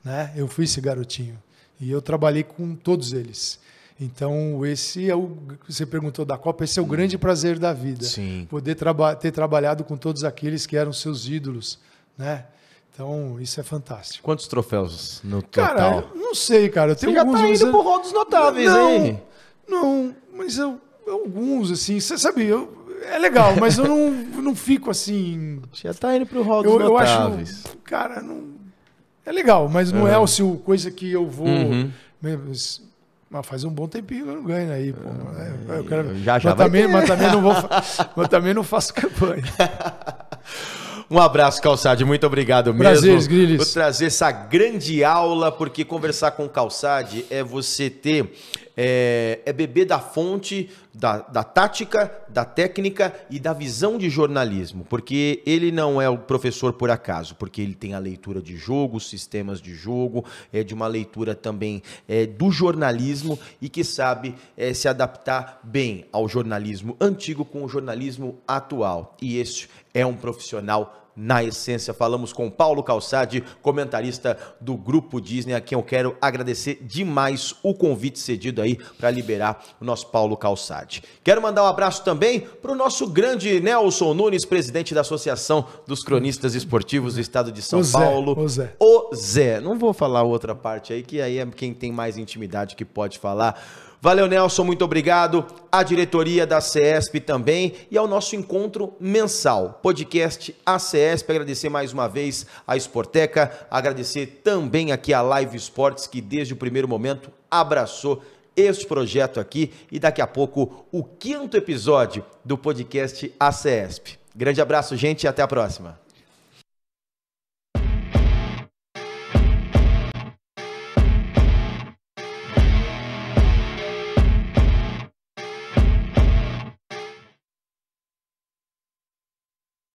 né? Eu fui esse garotinho. E eu trabalhei com todos eles. Então, esse é você perguntou da Copa, esse é o grande prazer da vida. Sim. Poder ter trabalhado com todos aqueles que eram seus ídolos, né? Então, isso é fantástico. Quantos troféus no total? Cara, eu não sei, cara. Eu tenho você alguns, já tá indo pro rol dos notáveis, hein? Não, mas alguns, assim, você sabe, é legal, mas eu não fico assim... Já tá indo pro rol dos notáveis. Eu acho, cara, é legal, mas não é o coisa que eu vou... Mas faz um bom tempinho que eu não ganho aí, pô. Eu quero, já mas também não faço campanha. Um abraço, Calçade, muito obrigado mesmo. Prazeres, Grilis. Por trazer essa grande aula, porque conversar com o Calçade é você ter... É beber da fonte, da tática, da técnica e da visão de jornalismo, porque ele não é o professor por acaso, porque ele tem a leitura de jogo, sistemas de jogo, de uma leitura também do jornalismo e que sabe se adaptar bem ao jornalismo antigo com o jornalismo atual. E esse é um profissional na essência. Falamos com Paulo Calçade, comentarista do Grupo Disney, a quem eu quero agradecer demais o convite cedido aí para liberar o nosso Paulo Calçade. Quero mandar um abraço também para o nosso grande Nelson Nunes, presidente da Associação dos Cronistas Esportivos do Estado de São Paulo. O Zé. Não vou falar outra parte aí, que aí é quem tem mais intimidade que pode falar. Valeu, Nelson, muito obrigado. A diretoria da CESP também e ao nosso encontro mensal, podcast ACESP. Agradecer mais uma vez a Sporteca, agradecer também aqui a Live Sports, que desde o primeiro momento abraçou este projeto aqui e daqui a pouco o 5º episódio do podcast ACESP. Grande abraço, gente, e até a próxima.